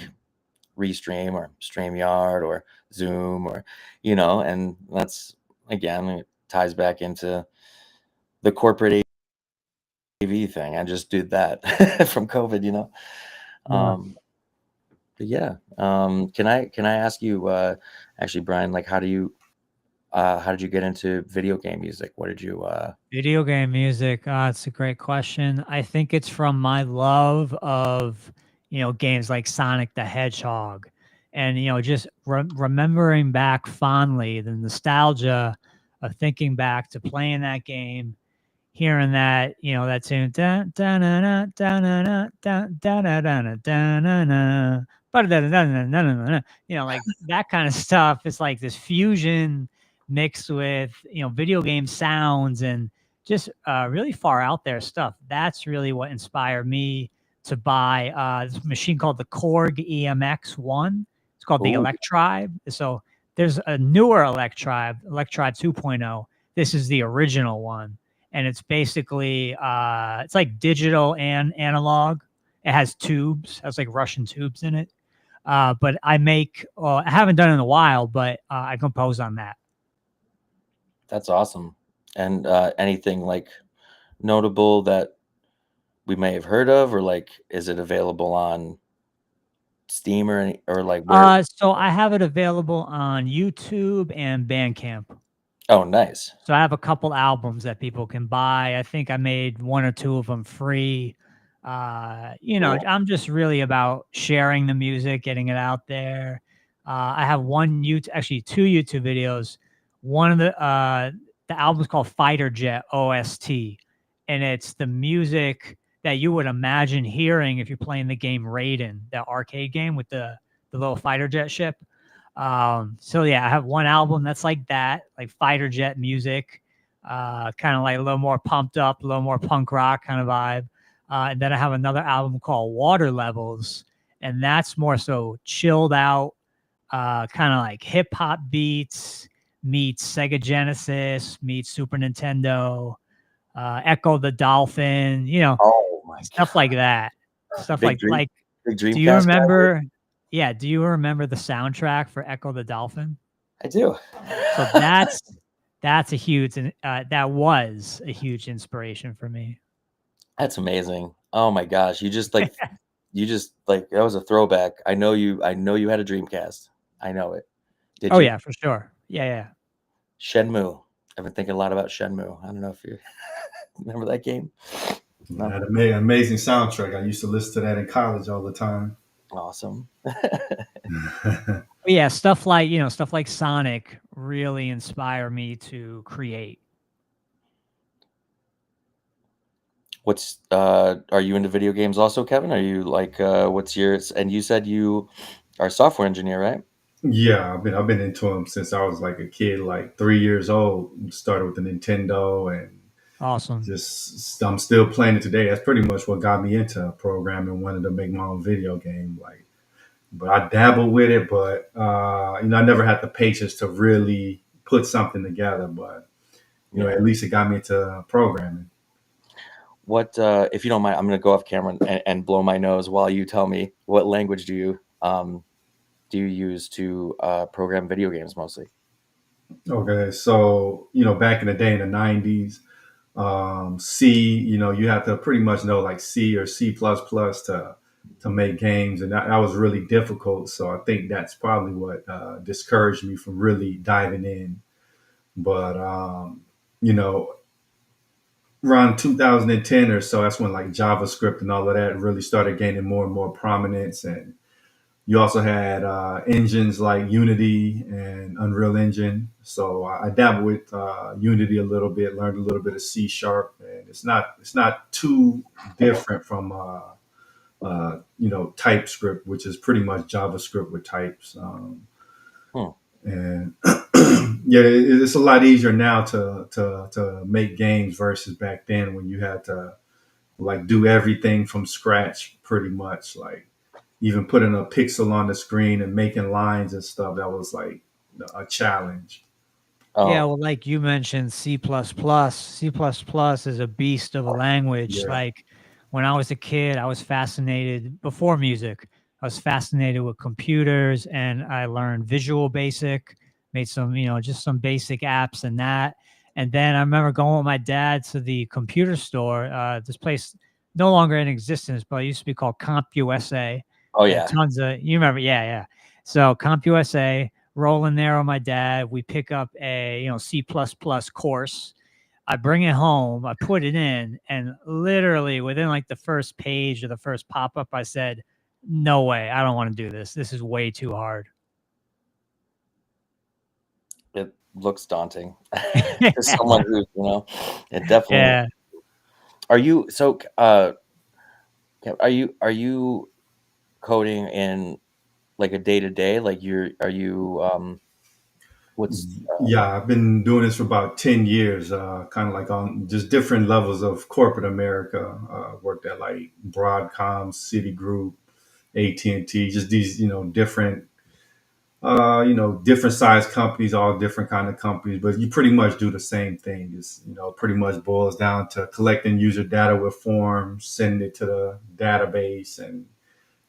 Speaker 3: Restream or StreamYard or Zoom or, and that's again, it ties back into the corporate AV thing. I just did that from COVID.
Speaker 2: Yeah.
Speaker 3: Um, but yeah, can I ask you, actually, Brian, like, how did you get into video game music? What did you,
Speaker 2: Video game music. It's a great question. I think it's from my love of, you know, games like Sonic the Hedgehog, and you know, just remembering back fondly the nostalgia of thinking back to playing that game, hearing that, you know, that tune, dun, dun, dun, dun, dun, dun, dun, dun, dun, dun, dun, dun, dun, you know, like that kind of stuff. It's like this fusion mixed with, you know, video game sounds and just really far out there stuff. That's really what inspired me to buy this machine called the Korg EMX1. It's called the
Speaker 3: oh,
Speaker 2: Electribe. So there's a newer Electribe, Electribe 2.0. This is the original one, and it's basically it's like digital and analog. It has tubes, has like Russian tubes in it. But I haven't done it in a while, but I compose on that.
Speaker 3: that's awesome. And anything like notable that we may have heard of, or like, is it available on Steam or like where?
Speaker 2: So I have it available on YouTube and Bandcamp.
Speaker 3: Oh, nice.
Speaker 2: So I have a couple albums that people can buy. I think I made 1 or 2 of them free. You know,
Speaker 3: Cool.
Speaker 2: I'm just really about sharing the music, getting it out there. I have actually 2 YouTube videos. One of the album's called Fighter Jet OST, and it's the music that you would imagine hearing if you're playing the game Raiden, that arcade game with the little fighter jet ship. So yeah, I have one album that's like that, like fighter jet music, kind of like a little more pumped up, a little more punk rock kind of vibe. And then I have another album called Water Levels, and that's more so chilled out, kind of like hip hop beats meets Sega Genesis meets Super Nintendo, Echo the Dolphin,
Speaker 3: Oh my
Speaker 2: stuff like that. Stuff
Speaker 3: Big dream,
Speaker 2: like
Speaker 3: big
Speaker 2: do you
Speaker 3: Dreamcast guy, dude?
Speaker 2: remember yeah, do you remember the soundtrack for Echo the Dolphin?
Speaker 3: I do.
Speaker 2: So that's a huge that was a huge inspiration for me.
Speaker 3: That's amazing. Oh my gosh, you just like that was a throwback. I know you had a Dreamcast. I know it. Did
Speaker 2: Oh
Speaker 3: you?
Speaker 2: yeah, for sure. Yeah, yeah.
Speaker 3: Shenmue. I've been thinking a lot about Shenmue. I don't know if you remember that game. No?
Speaker 1: That amazing soundtrack. I used to listen to that in college all the time.
Speaker 3: Awesome.
Speaker 2: But yeah, stuff like Sonic really inspire me to create.
Speaker 3: What's are you into video games also, Kevin? Are you like what's yours? And you said you are a software engineer, right?
Speaker 1: Yeah, I've been into them since I was like a kid, like 3 years old. Started with the Nintendo, and
Speaker 2: Awesome.
Speaker 1: just I'm still playing it today. That's pretty much what got me into programming. Wanted to make my own video game, like, but I dabbled with it, but I never had the patience to really put something together. But
Speaker 3: Yeah.
Speaker 1: at least it got me into programming.
Speaker 3: What if you don't mind, I'm gonna go off camera and blow my nose while you tell me what language do you use to program video games mostly?
Speaker 1: Okay, so back in the day in the '90s, C, you have to pretty much know like C or C++ to make games, and that was really difficult. So I think that's probably what discouraged me from really diving in. But you know, around 2010 or so, that's when like JavaScript and all of that really started gaining more and more prominence. And you also had engines like Unity and Unreal Engine. So I dabbled with Unity a little bit, learned a little bit of C sharp, and it's not too different from TypeScript, which is pretty much JavaScript with types.
Speaker 3: Hmm.
Speaker 1: And yeah, it's a lot easier now to make games versus back then when you had to like do everything from scratch, pretty much, like even putting a pixel on the screen and making lines and stuff. That was like a challenge.
Speaker 2: Yeah,
Speaker 3: Oh,
Speaker 2: well, like you mentioned, C++. C++ is a beast of a language.
Speaker 1: Yeah.
Speaker 2: Like when I was a kid, I was fascinated before music. I was fascinated with computers and I learned Visual Basic, made some, just some basic apps and that. And then I remember going with my dad to the computer store. This place no longer in existence, but it used to be called CompUSA.
Speaker 3: oh
Speaker 2: Had
Speaker 3: yeah.
Speaker 2: tons of, you remember, yeah, yeah. So CompUSA, rolling there with my dad. We pick up a C++ course. I bring it home. I put it in, and literally within like the first page or the first pop up, I said, "No way! I don't want to do this. This is way too hard."
Speaker 3: It looks daunting to someone who it definitely.
Speaker 2: Yeah.
Speaker 3: Are you so? Are you coding in like a day to day? Like are you what's
Speaker 1: Yeah, I've been doing this for about 10 years, kind of like on just different levels of corporate America. Worked at like Broadcom, Citigroup, AT&T, just these, different size companies, all different kind of companies, but you pretty much do the same thing. It's, pretty much boils down to collecting user data with forms, sending it to the database and,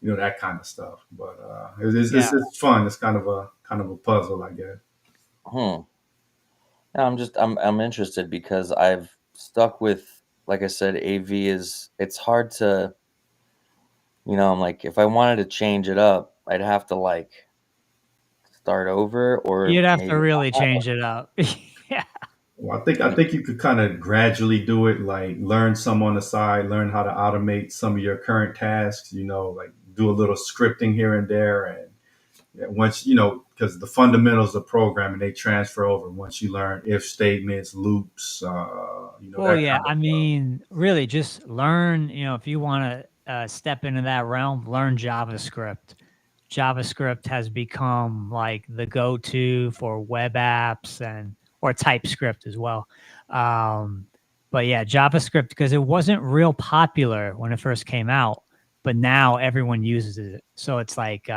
Speaker 1: that kind of stuff. But
Speaker 2: Yeah.
Speaker 1: it's fun. It's kind of a puzzle, I guess.
Speaker 3: hmm. Yeah, I'm interested because I've stuck with, like I said, AV it's hard to, I'm like, if I wanted to change it up, I'd have to like start over or
Speaker 2: You'd have to
Speaker 3: maybe
Speaker 2: really
Speaker 3: not.
Speaker 2: change it up. Yeah.
Speaker 1: Well, I think you could kind of gradually do it, like learn some on the side, learn how to automate some of your current tasks, like do a little scripting here and there. And yeah, once, because the fundamentals of programming, they transfer over once you learn if statements, loops,
Speaker 2: Well,
Speaker 1: that
Speaker 2: yeah.
Speaker 1: kind of
Speaker 2: I
Speaker 1: stuff.
Speaker 2: mean, really, just learn. If you want to step into that realm, learn JavaScript. JavaScript has become like the go-to for web apps and or TypeScript as well. Um, but yeah, JavaScript because it wasn't real popular when it first came out, but now everyone uses it. So it's like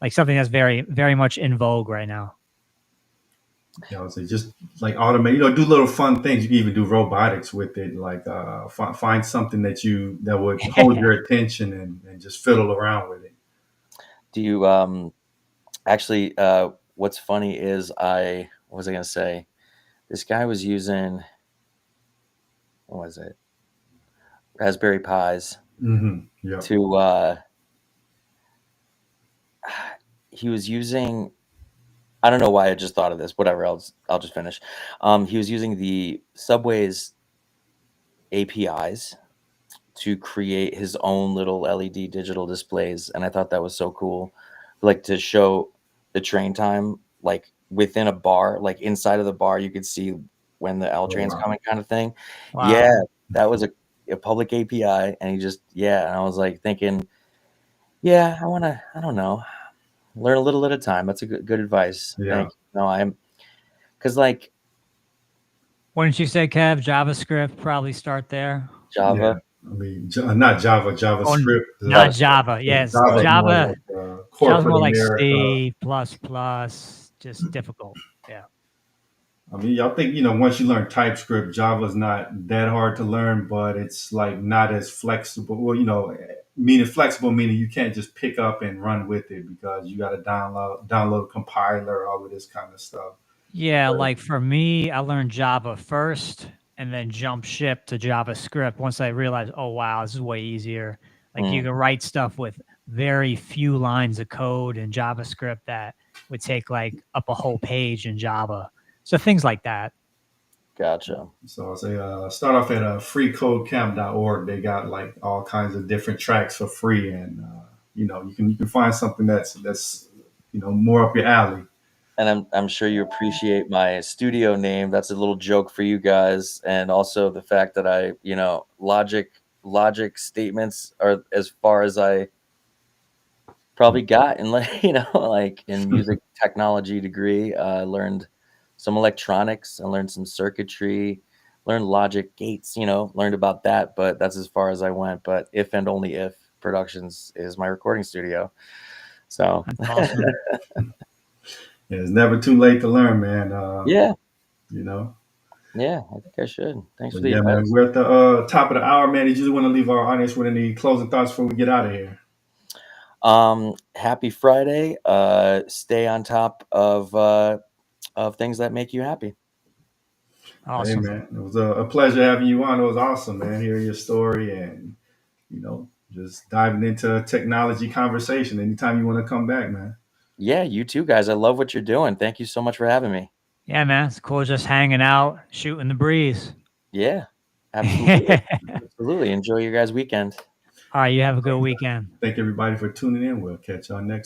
Speaker 2: like something that's very, very much in vogue right now.
Speaker 1: You know, so just like automate, you know, do little fun things. You can even do robotics with it. Like find something that would hold your attention and just fiddle around with it.
Speaker 3: Do you actually? What's funny is what was I gonna say? This guy was using, what was it? Raspberry Pis
Speaker 1: Yeah.
Speaker 3: to. He was using. I don't know why I just thought of this. Whatever. I'll just finish. He was using the Subway's APIs to create his own little LED digital displays, and I thought that was so cool. Like to show the train time, like within a bar, like inside of the bar, you could see when the L train's coming, kind of thing.
Speaker 2: Wow.
Speaker 3: Yeah, that was a public API, and and I was like thinking, yeah, I don't know, learn a little at a time. That's a good advice.
Speaker 1: Yeah.
Speaker 3: Thank you. No, because like,
Speaker 2: Wouldn't you say, Kev, JavaScript, probably start there?
Speaker 3: Java.
Speaker 1: Yeah. I mean, not Java, JavaScript.
Speaker 2: Not Java. Yes, Java. Java's more like C++, just difficult. Yeah.
Speaker 1: I mean, I think, you know, once you learn TypeScript, Java's not that hard to learn, but it's like not as flexible. Well, you know, meaning you can't just pick up and run with it because you got to download a compiler, all of this kind of stuff.
Speaker 2: Yeah, like for me, I learned Java first and then jump ship to JavaScript once I realized, oh, wow, this is way easier. Like you can write stuff with very few lines of code in JavaScript that would take like up a whole page in Java. So things like that.
Speaker 3: Gotcha.
Speaker 1: So I'll say start off at freecodecamp.org. They got like all kinds of different tracks for free, and you know, you can find something that's you know, more up your alley.
Speaker 3: And I'm sure you appreciate my studio name. That's a little joke for you guys, and also the fact that I, you know, logic statements are as far as I probably got in, like, you know, like in music technology degree. I learned some electronics, I learned some circuitry, learned logic gates, you know, learned about that, but that's as far as I went. But If and Only If Productions is my recording studio. So
Speaker 2: That's awesome.
Speaker 1: Yeah, it's never too late to learn, man.
Speaker 3: yeah,
Speaker 1: You know.
Speaker 3: yeah, I think I should. Thanks for
Speaker 1: But
Speaker 3: the
Speaker 1: yeah,
Speaker 3: advice.
Speaker 1: man, we're at the top of the hour, man. Did you want to leave our audience with any closing thoughts before we get out of here?
Speaker 3: Happy Friday. Stay on top of things that make you happy.
Speaker 2: Awesome.
Speaker 1: Hey, man, it was a pleasure having you on. It was awesome, man, hearing your story and, you know, just diving into technology conversation anytime you want to come back, man.
Speaker 3: Yeah, you too, guys. I love what you're doing. Thank you so much for having me.
Speaker 2: Yeah, man. It's cool just hanging out, shooting the breeze.
Speaker 3: Yeah, absolutely. Absolutely. Enjoy your guys' weekend.
Speaker 2: All right, you have a good weekend.
Speaker 1: Thank everybody for tuning in. We'll catch y'all next